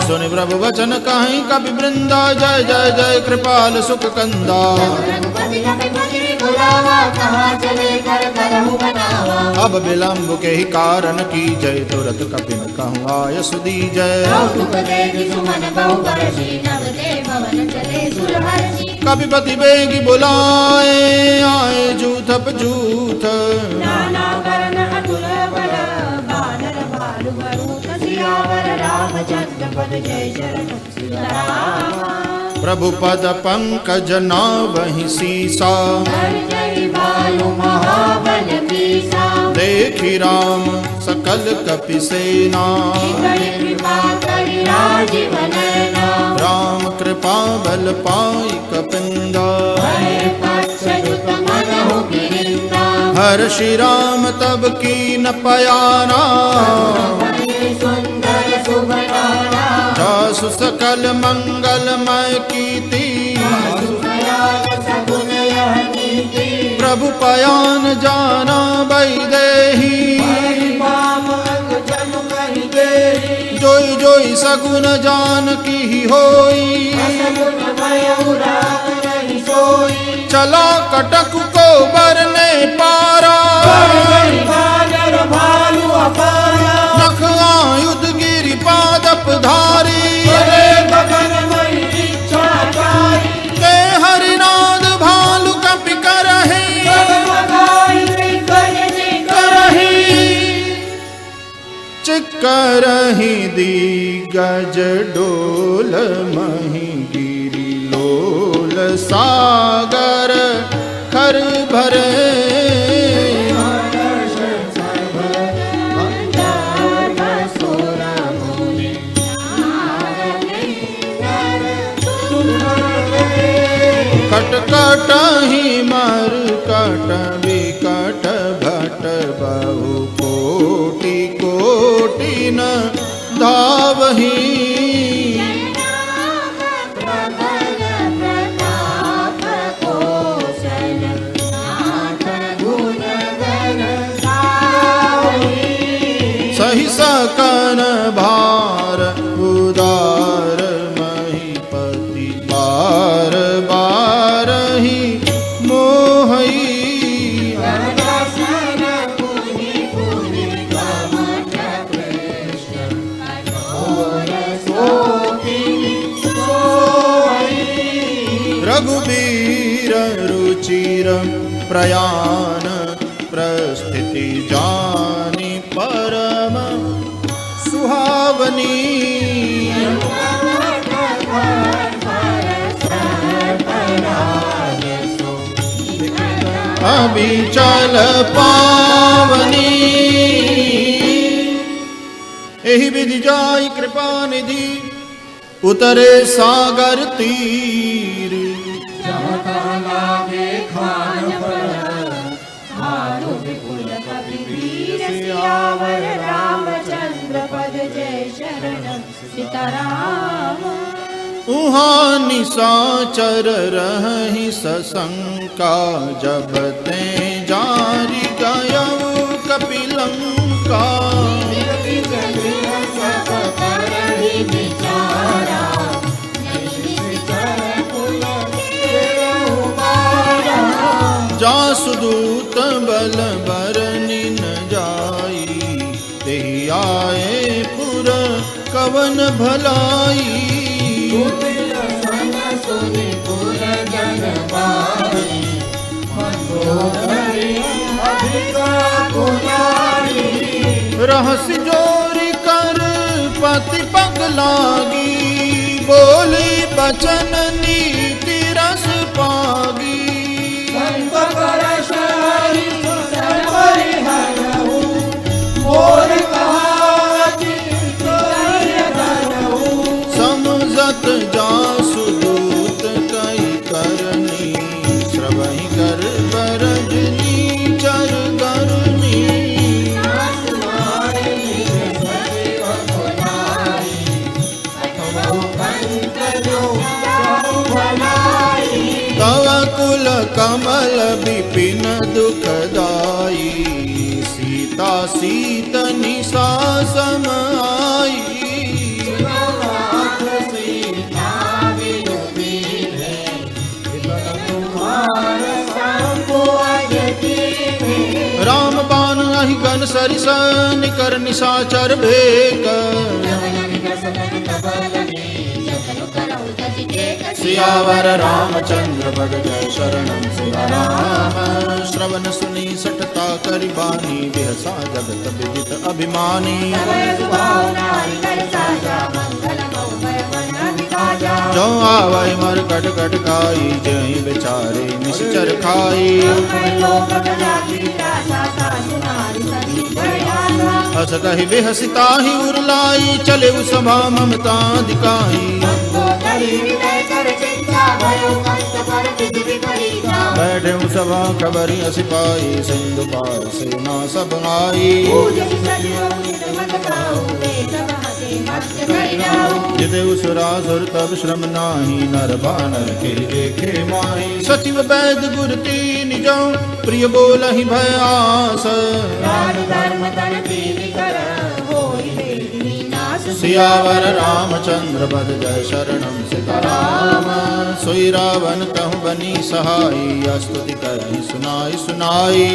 सुनि प्रभु वचन कहीं कपि वृंदा, जय जय जय कृपाल सुख कंदा। अब विलंब के ही कारण की जय, तुरत कपिन कहूँ आय सुधी जय। कपिपति बेगी बुलाए, आए जूथप जूथ। प्रभु पद पंकज नावहि सीसा, देखि राम सकल कपि सेना। राम कृपा बल पाई कपिंदा, हर श्री राम तब कीन पयाना। जासु सकल मंगलमय कीर्ति, प्रभु पयान जाना वैदेही। जोई जोई सगुन जान की होई, चला कटक को बरने पारा। नख आयुध गिरि पादप धारी, ते हरिनाद भालु कपि करहि। चिक्करहि दिग्गज डोल, महि गिरि लोल सागर खर भरे। कट कटहि मर कट विकट भट, बहु कोटि कोटि न धावहि। सही सकन भार उदार, महीपति बार बार ही मोहई। रघुबीर रुचिर प्रयाण, प्रस्थिति जानी परम सुहावनी। अभिचल पावनी, एहि विधि जाई कृपा निधि, उतरे सागर तीर। सियावर रामचंद्र पद जय शरणम सीताराम। उहाँ निशाचर रहि सशंका, जब ते जारी गयऊ कपि लंका। जासुदूत बल बरनि न जाई, तेहि आए पुर कवन भलाई। कुटिल सन सुनि पुर जन पाई, मंदोदरी अधिक गुनारी। रहस्य जोरी कर पति पग लागी, बोली बचन नीति रस पागी। संत परश हरि सुर परिहरहु, मोर कहावति तोय धरहु। समझत जासुदूत कई करनी, श्रवहि कर बरजनी चर करनी। तव कुल कमल विपिन दुखदाई, सीता सीत निशा सम आई। राम बाण अहि गन सरिस, निकर निशाचर भेक। सियावर रामचंद्र भज जय शरणम सियाराम। श्रवण सुनी सटता करि बानी, बिहसा जगत विदित अभिमानी। जो आवै मर कट कट खाई, जय बिचारे निश्चर खाई। हस कहि बेहसिता ही उरलाई, चले सभा ममता दिखाई। बैठे सभा खबरी सिपाही, सिंधु पार सेना सब आई। जिते सुरासुर तब श्रम नाही, नर बानर के देखे माही। सचिव वैद गुर तीन जो, प्रिय बोलहि भय आस। सियावर रामचंद्र भज जय शरणम सीताराम। सोई रावण कहूँ बनी सहाई, स्तुति करहि सुनाई सुनाई।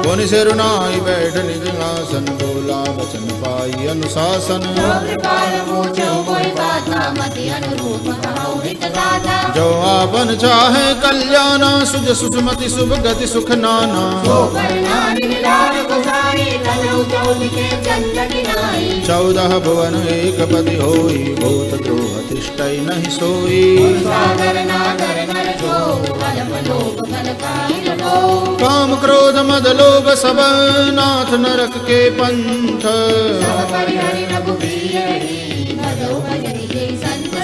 पुनि सिरुनाई बैठ निज आसन, बोला वचन पाई अनुशासन। जो आपन चाहे कल्याणा, सुज सुषमति शुभ गति सुख नाना। चौदह भुवन एक पति होई, भूत द्रोह तिष्ठै नहीं सोई। काम क्रोध मद लोभ सब, नाथ नरक के पंथ।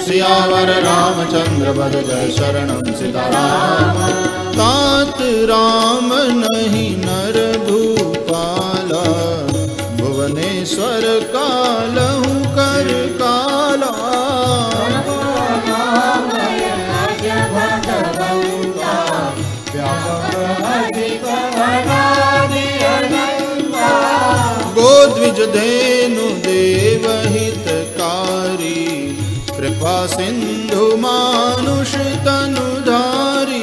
सियावर रामचंद्र भज जय शरणम सीताराम। तात राम नहीं नर भूपाला, भुवनेश्वर कालहु कर काला। गोद्विज धेनु देव हितकारी, कृपा सिंधु मानुष तनुधारी।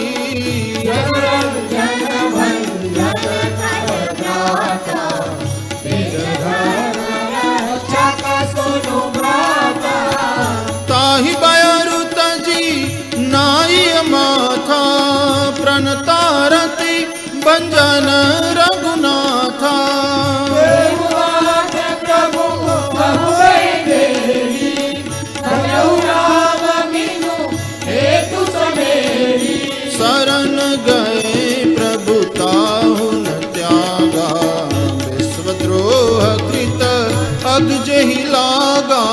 ताहि बयरु तजी नाई माथा, प्रणतारति बंजन रघुनाथा। शरण गए प्रभु ताहु न त्यागा, विश्वद्रोह कृत अग जहि लागा।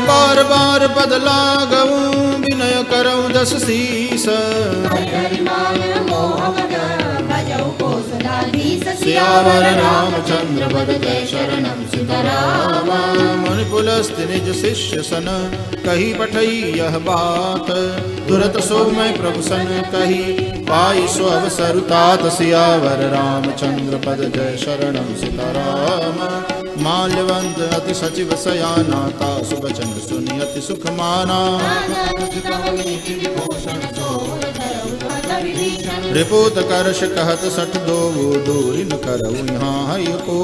बार बार पद लागऊं, विनय करऊं दस शीस। सियावर रामचंद्र भज जय शरणम सीताराम। मुनि पुलस्त्य निज शिष्य सन, कही पठई यह बात, तुरत सो मैं प्रभु सन कही, पाई सो अवसर तात सियावर रामचंद्र पद जय शरणम सीताराम। माल्यवंत अति सचिव सयाना, तासु बचन सुनि अति सुख माना। रिपोत करश कहत सठ दोवो, दूरी न करऊ यहाँ हई को।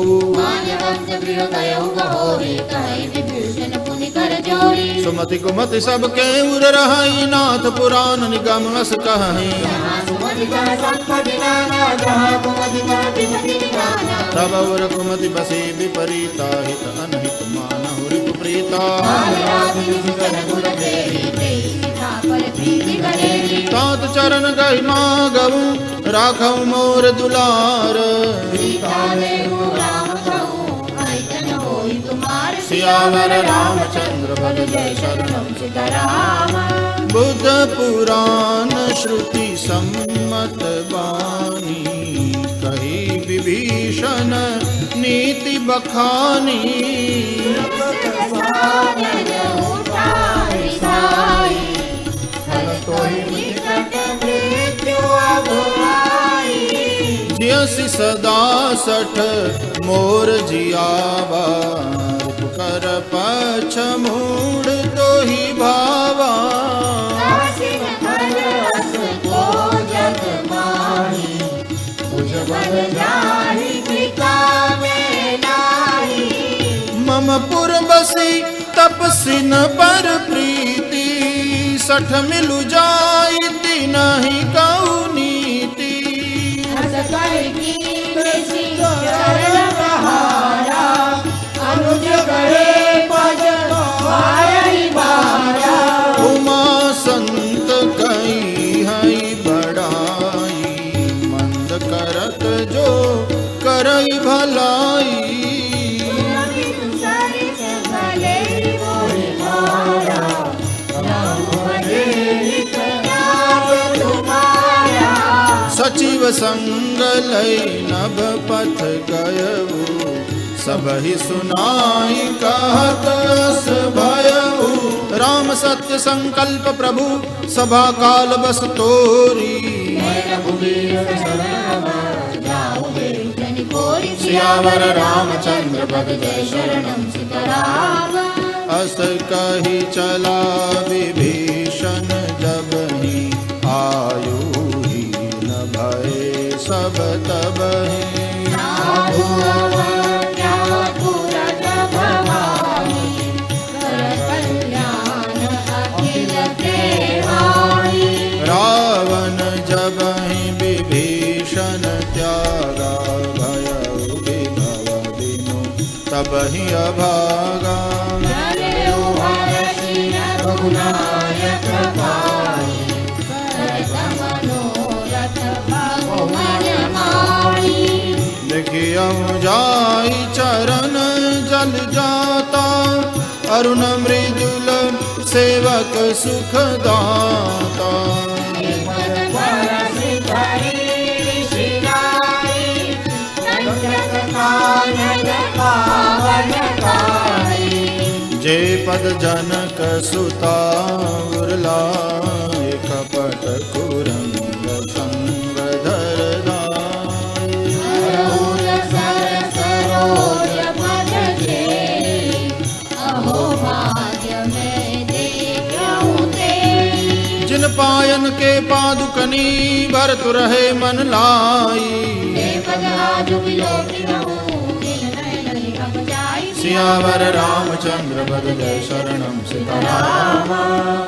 सुमति कुमति सब के उर रहाई, नाथ पुराण निगम अस कहीं। तब उर कुमति बसे विपरीता, हित अनहित मानहु रिपुप्रीता। तात चरण गहि मागऊ, राखऊ मोर दुलार। सियावर रामचंद्र पद जय शरणम सीताराम। बुद्ध पुराण श्रुति सम्मत बानी, कही विभीषण नीति बखानी। जियसि सदा सठ मोर जियावा, कर पछ मूढ़ तो ही भावा। मम पुर बसी तपसिन पर प्रीति, सठ मिलु जाई नहीं कऊ नीति। उमा संत कई हई बड़ाई, मंद करत जो करई भलाई। सचिव संग लय नभ पथ गयऊ, सबहि सुनाई कहत अस भयऊ। राम सत्य संकल्प प्रभु, सभा काल बस तोरी। सियावर रामचंद्र पद जय शरणम सीताराम। अस कही चला विभीषण, जब ही आयु ही न भय सब तबहि। रावण जब ही विभीषण त्यागा, भयउ विभव बिनु तब ही अभागा। देखियऊ जाई चरण जल जाता, अरुण मृदुल सेवक सुख दाता। जे पद जनक सुता उरलाए, कपट कुरंग संग धरदा। जिन पायन के पादुकनी, भरत रहे मन लाई। सियावर रामचंद्र पद जय शरणम सीताराम।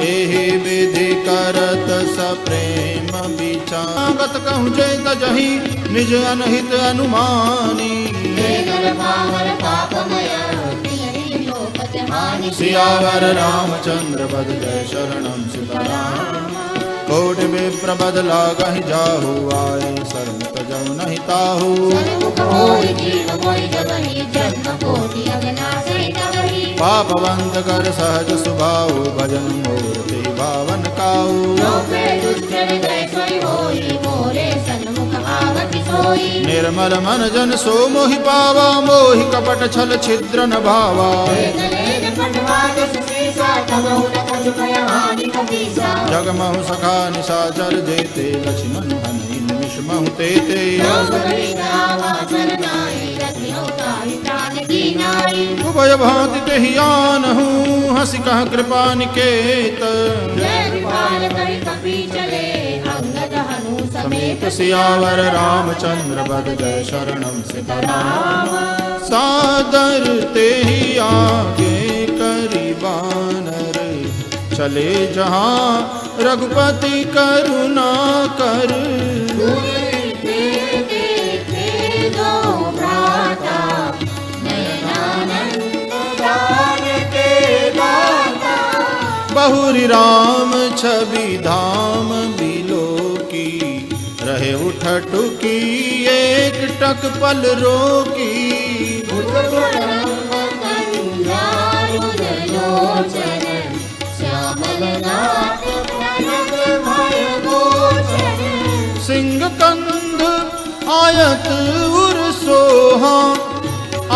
एहि विधि करत सप्रेम विचार, कहूँ जय तजहि निज अनहित अनुमानी। सियावर रामचंद्र पद जय शरणम सीताराम। कोटि विप्र बदला गहि जाहु, आए शरण तजहु नहीं ताहु। पापवंत कर सहज सुभाऊ, भजन मूर्ति भावन काऊ। निर्मल मन जन सो मोहि पावा, मोहि कपट छल छिद्र न भावा। तबहु न कछु भय हानि कपीसा जगमहु सखा निशाचर जेते लक्ष्मण हनि निमिष महु तेते उभय भांति तेहि आनहु हंसी कह कृपा निकेत समेत सियावर रामचंद्र बद जय शरणम सीताराम सादर तेहि आगे करी बानर चले जहाँ रघुपति करुणा कर बहुरी राम छवि धाम बिलो की रहे उठटुकी एक टक पल रोकी सिंह कंध आयत उर सोहा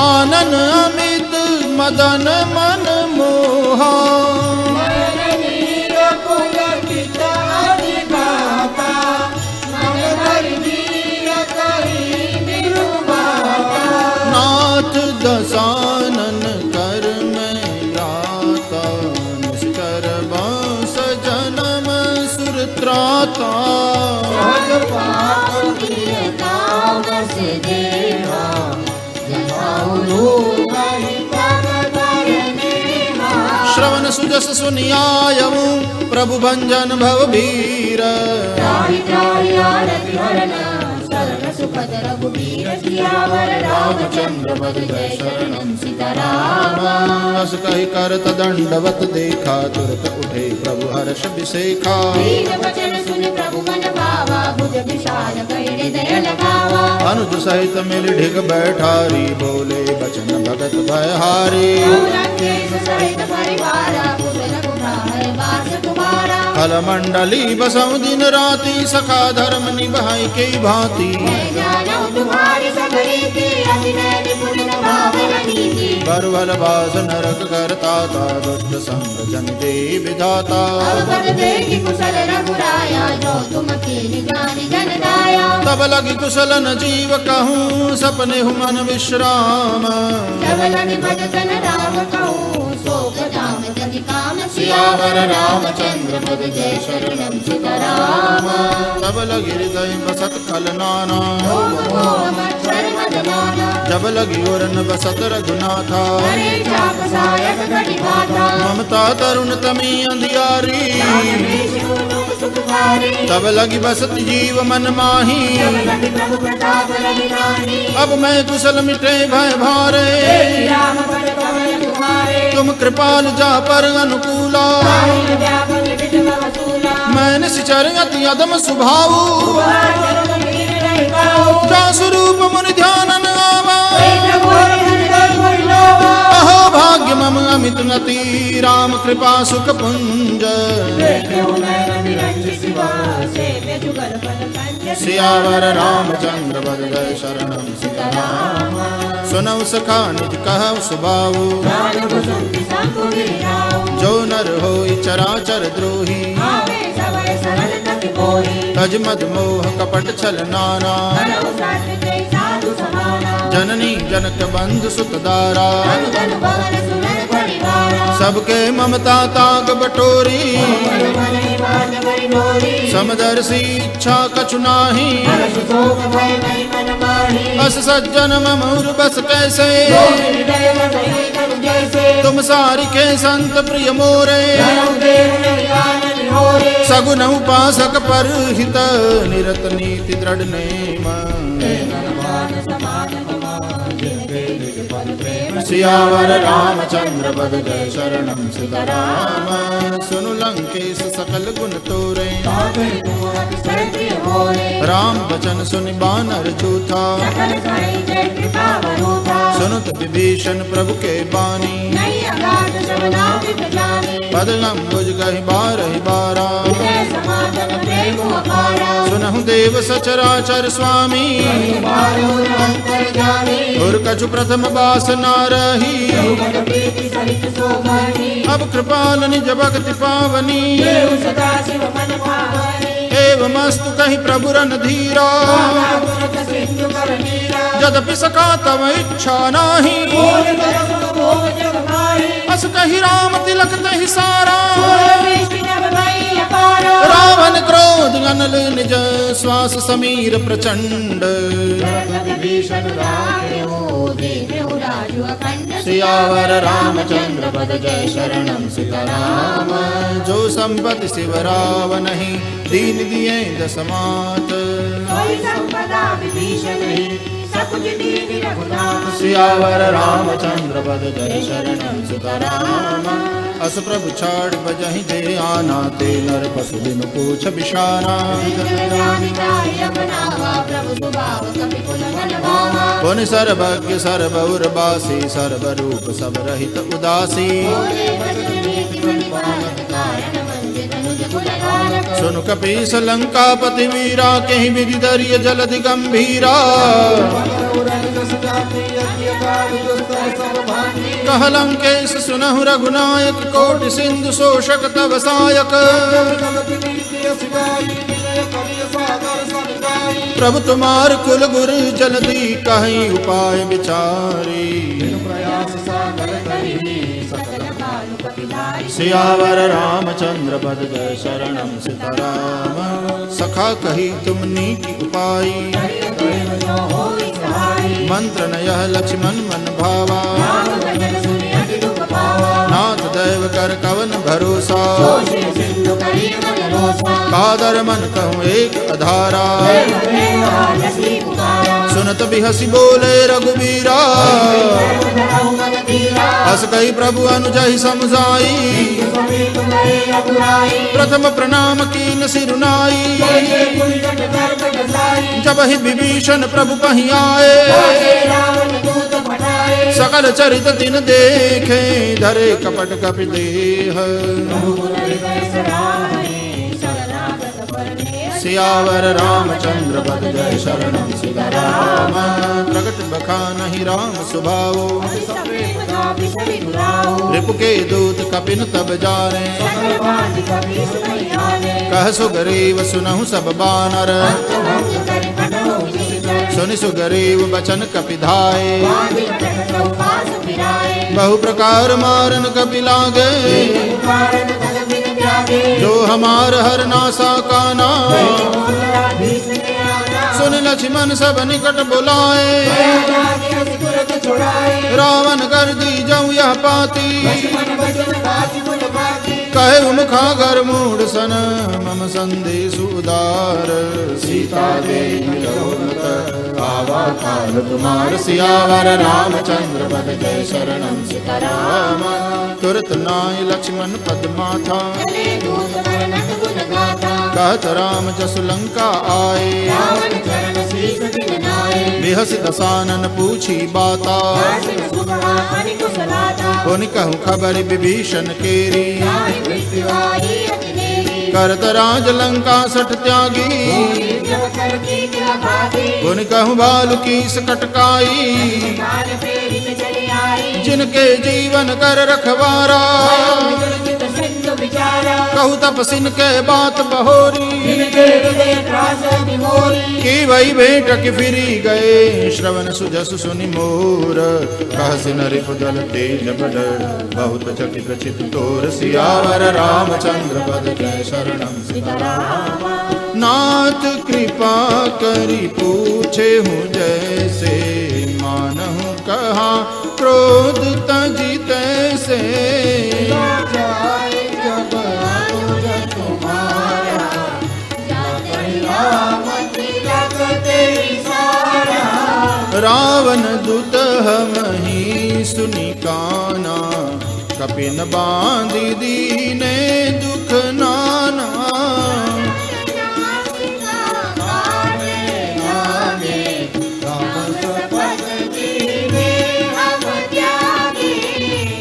आनन अमित मदन मन मोहा नाथ दसानन कर में गाता निष्कर बांस जन्म सुरत्राता श्रवण सुजस सुनियायऊ प्रभु भंजन भव भीर रामचंद्र बद जय शरणम सीताराम अस कहि करत दंडवत देखा तुरत उठे प्रभु हर्ष विसेखा अनुज सहित मिल ढिग बैठारी बोले बचन भगत भयहारी फल मंडली बसऊ दिन राति सखा धर्म निभाई के भांति बरवल बास नरक करता था दुष्ट संग जन दे विधाता तब लगी कुशल न जीव कहूँ सपने हुमन विश्राम सियावर रामचंद्र पद जय शरणम सीताराम तब लगी हृदय बसत खल नाना जब लगी ओरन बसत रघुनाथा ममता तरुण तमी अंधियारी तब लगी बसत जीव मन माही अब मैं कुशल मिटे भय भारे तुम कृपाल जा पर अनुकूला मैंने सिचर अति अदम सुभाऊ जा स्वरूप मुनि ध्यानन आवा अहो भाग्य मम अमित नति राम कृपा सुख पुंज सियावर रामचंद्र बद जय शरणम सीताराम सुनऊ सखा निज कहु सुभाऊ जो नर होई चराचर द्रोही तज मद मोह कपट छल नाना जननी जनक बंधु सुत दारा सबके ममता ताग बटोरी समदर्शी इच्छा कछु नाही अस सज्जन ममूर बस कैसे तुम सारी के संत प्रिय मोरे सगुन उपासक पर हित निरत नीति दृढ़ नेम सियावर रामचंद्र बद जय शरणम सीताराम सुनु लंकेश सकल गुण तोरे राम बचन सुनि बानर जूथा सुनुत विभीषण प्रभु के बानी बदलम बुझ गहि बारहि बारा सुनहु देव सचराचर स्वामी और कछु प्रथम बास ना रही अब कृपाल निज भक्ति पावनी देव सदा शिव मन पावनी एवमस्तु कहि प्रभु रन धीरा गुरत सिंधु कर नीरा यद्यपि सका तव इच्छा नाही बोल दर्शन भोग जग माही अस कहि राम तिलक तहि सारा दृष्टि नभ भई अपार रावण क्रोध अनल निज श्वास समीर प्रचंड विभीषण राखेहो देहु राजु अखंड सियावर रामचंद्र पद जय शरणम सीताराम जो संपत्ति शिव रावणहि दीन दिए दसमात कोई संपदा विभीषण ही सकुच दीन रघुनाथ सियावर रामचंद्र पद जय शरणम सीताराम अस प्रभु छाड़ बजहि जे आना ते नर पशु दिन पूछ बिशाना प्रभु सुभाव कपि कुल मन भावा पुन सर्वज्ञ सर्वउर्वासी सर्वरूप सब रहित उदासी सुन कपीस लंकापति वीरा कहीं विधि दरिय जलधि गंभीरा कह लंकेश सुनहु रघुनायक कोटि सिंधु शोषक तव सायक प्रभु तुम्हार कुल गुरु जल्दी कहीं उपाय विचारी सियावर रामचंद्र पद जय शरणम सीताराम सखा कही तुमनी की उपाई मंत्र नयह लक्ष्मण मन भावा नाथ दैव कर कवन भरोसा कादर मन कहूँ एक अधारा सुनत बिहसी बोले रघुबीरा हस कही प्रभु अनुजहि समुझाई प्रथम प्रणाम कीन सिरुनाई जब ही विभीषण प्रभु पही आए सकल चरित दिन देखे धरे कपट कपि देह सियावर रामचंद्र पद जय शरणम सीताराम प्रगट बखानहि राम सुभाओ रिपु के दूत कपिन तब जाने कह सुग्रीव सुनहु सब बानर सुनि सुग्रीव बचन कपि धाये बहु प्रकार मारन कपि लागे जो हमार हर नासा काना सुन लक्ष्मण सब निकट बुलाए रावण कर दी जाऊँ यह पाती कहे मुखागर मूढ़ सन मम संदेश उदार सीता देवी आवा काल तुम्हार सियावर रामचंद्र पद जय शरणम सीताराम तुरत नाय लक्ष्मण पद माथा कहत राम जसु लंका आए बिहस दसानन पूछी बाता पुनि कहूँ खबर विभीषण केरी करत राज लंका सठ त्यागी पुनि कहूँ बालु कीस कटकाई जिनके जीवन कर रखवारा कहू तपसिन के बात बहोरी की वही भेंट की फिरी गए श्रवण सुजस सुनि मोर कहसिन रिपुदल तेज बड़ बहुत चकित चित तोर सियावर रामचंद्र पद जय शरणम सीताराम नाथ कृपा करी पूछे हूँ जैसे मानहु कहा क्रोध तजी तैसे रावण दुत हमहि सुनि काना कपिन बांधि दीने दुख नाना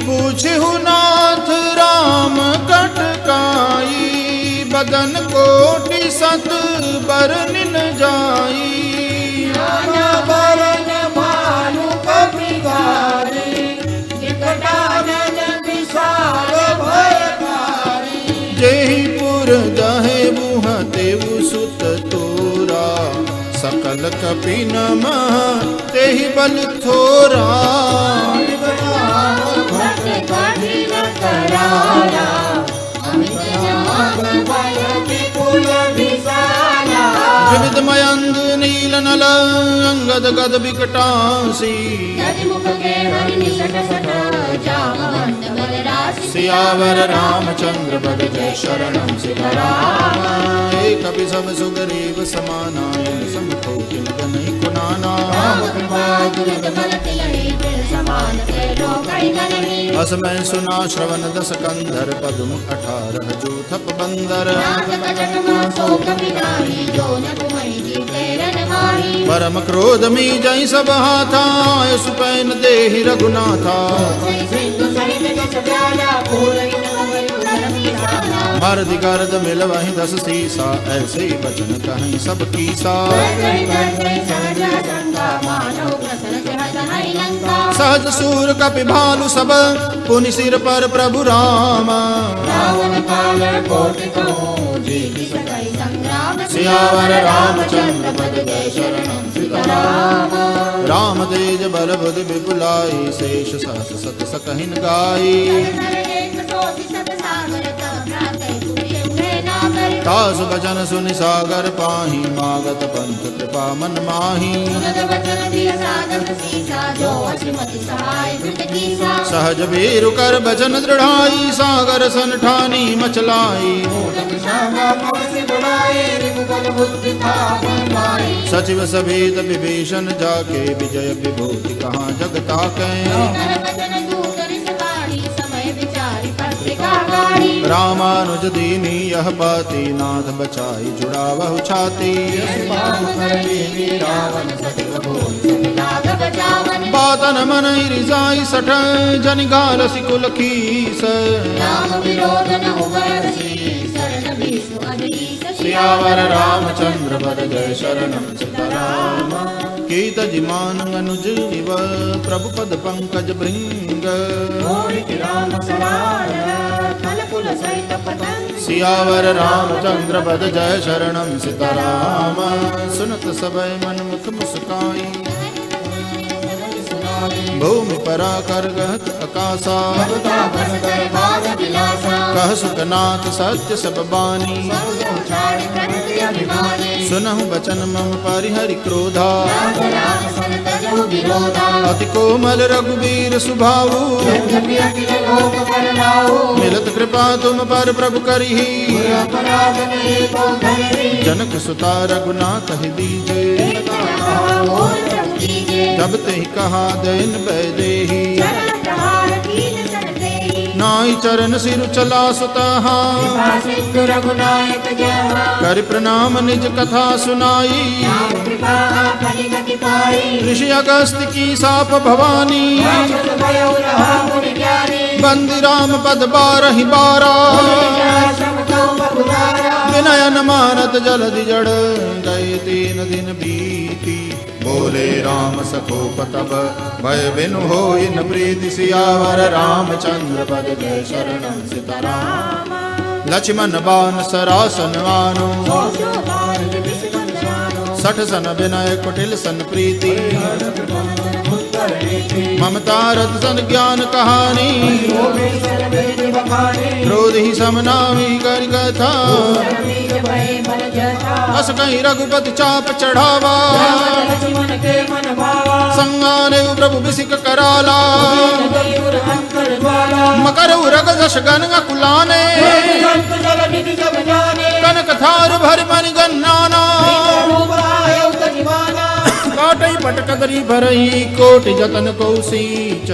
पूछहु नाथ राम कटकाई बदन कोटि सत बरनिन जाई भानु कपि गारी विकटानन विशाल तेऊ सुत तोरा, सकल कपि नम तेहि बल थोरा। भक्त कठिन करारा, अमित जाग बल विपुल विशाला। विविध मयंग नील नल अंगद गद विकटासी, मुख के हरि निसट सट जामवंत बलराशि। सियावर रामचंद्र पद जय शरणम सीताराम। एक कपि सब सुग्रीव समाना, समकोटि नहीं कुनाना। असमय सुना श्रवण दस कंधर, पद्म 18 जो थप बंदर। परम क्रोध मी जय सब हाथा, सुपैन देहि रघुनाथा। मर्दि गर्द मिल वहीं 10 सीसा, ऐसे बचन कहीं सब कीसा। सहज सूर कपि भालु सब, पुनि सिर पर प्रभु राम। सियावर रामचंद्र पद जय शरणम सीताराम। राम तेज बल बुद्धि विपुलाई, शेष सहस सत सकहिन गाई। तासु बचन सुनि सागर पाही, मागत पंथ कृपा मन माही। सहज वीरु कर बचन दृढ़ाई, सागर सन ठानी मचलाई। सचिव सभेद विभीषण जाके, विजय विभूति कहाँ जग ताकै। रामानुज दीनी यह बाती, नाथ बचाई जुड़ावहु छाती। बातन मन रिजाई सठ, जन गाल सिकुल खीस। सियावर रामचंद्र पद जय शरणम सीताराम। कीत जिमान अनुज इव, प्रभु पद पंकज भृंग। सियावर रामचंद्र पद जय शरणम सीताराम। सुनत सबय मन मुख मुस्काई, भूमि परा कर गहत आकाशा। कह सुखनाथ सत्य सब बानी, सुनहु बचन मम परिहरि क्रोधा। अति कोमल रघुबीर सुभाऊ, मिलत कृपा तुम पर प्रभु करिहि। जनक सुता रघुनाथ दीजे, जब ते कहा दैन बैदेही। नाई चरण सिर चला सुतहा, कर प्रणाम निज कथा सुनाई। ऋषि अगस्त्य की साप भवानी, बंदी राम पद 12 बारा। विनयन मानत जलधि जड़, गए 3 दिन बीती। बोले राम सकोप तब, भय बिनु होई न प्रीति। सियावर रामचंद्र पद जय शरणम सीताराम। लक्ष्मण बान सरासन मानो, 60 सन विनय कुटिल सन प्रीति। ममता रत सन ज्ञान कहानी, क्रोध ही समनामी कर कथा। अस कहीं रघुपति चाप चढ़ावा, संगाने प्रभु बिसिक कराला। मकर उरग जश गन कुलाने, कनक थार भर मन गन्नाना। काटई पटकदरी भरही, कोटि जतन को सींच।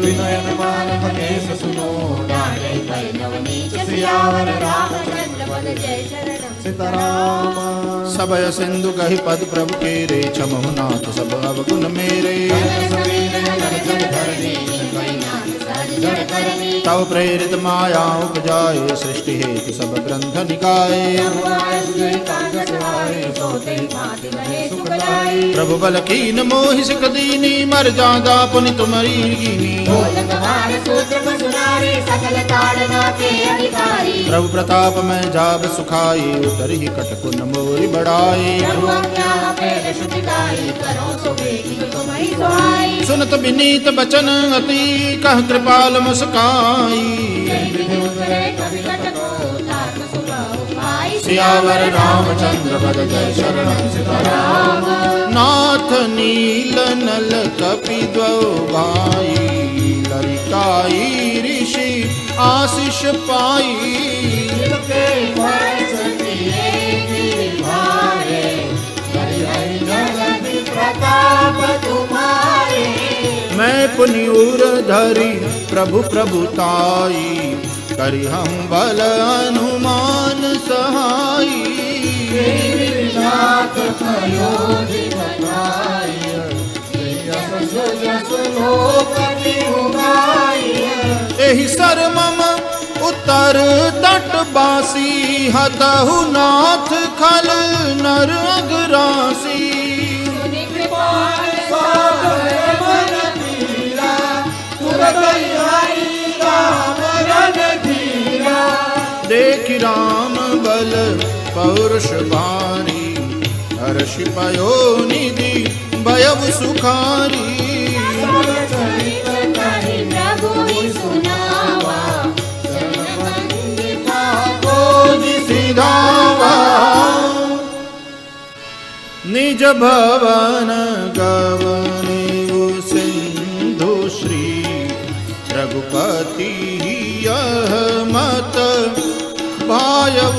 विनयन मान महेश सुनो, सियावर रामचंद्र पद जय शरणम सीताराम। सबय सिंधु कहि पद प्रभु केरे, छमहु नाथ सब अवगुण मेरे। तव प्रेरित माया उपजाए, सृष्टि हेतु सब ग्रंथ निकाये। प्रभु बल कीन मोहि सिख दीनी, मर जादा पुनि तुम्हारी कीनी। सुनारी सकल ताड़ना के अधिकारी प्रभु प्रताप में जाब सुखाई उतर ही कटकुन मोरी बढ़ाई प्रभु आज्ञा पेर शुचिताई करो सो बेगी तुम्हारी सुहाई सुनत विनीत बचन अति कह कृपाल मुस्काई सियावर रामचंद्र पद जय शरणम सीताराम नाथ नील नल कपि द्वौ भाई ललिताई ऋषि आशीष पाई प्रताप तुम्हारे मैं पुनियूर धरी प्रभु प्रभुताई करि हम बल हनुमान सहाई एहि सर मम उत्तर तट बासी हतहु नाथ खल नर अगरासी देखि राम बल पौरुष भारी हर्षि पयो निधि भयउ सुखारी सिधावा निज भवन गवनेउ सिंधु श्री रघुपति यह मत भायऊ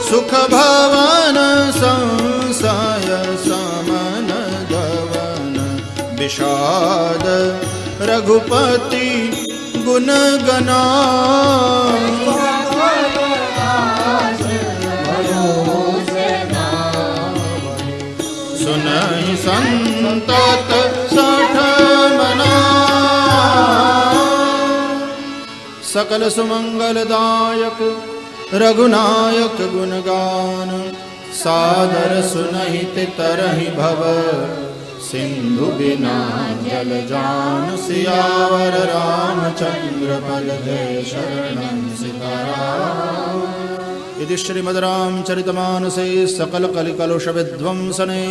सुख भवन संशय समन गवन विषाद रघुपति गुण गना सुनहि संतत सठ मना सकल सुमंगलदायक रघुनायक गुणगान सादर सुनहि तरहि भव सिंधु बिना जल जान सियावर रामचंद्र पद जय शरणं सीताराम इति श्रीमद् रामचरितमानसे सकल कलिकलुष विध्वंसने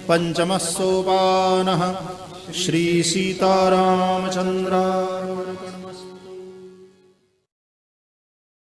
पंचमः सोपानः श्री सीतारामचंद्रार्पणमस्तु।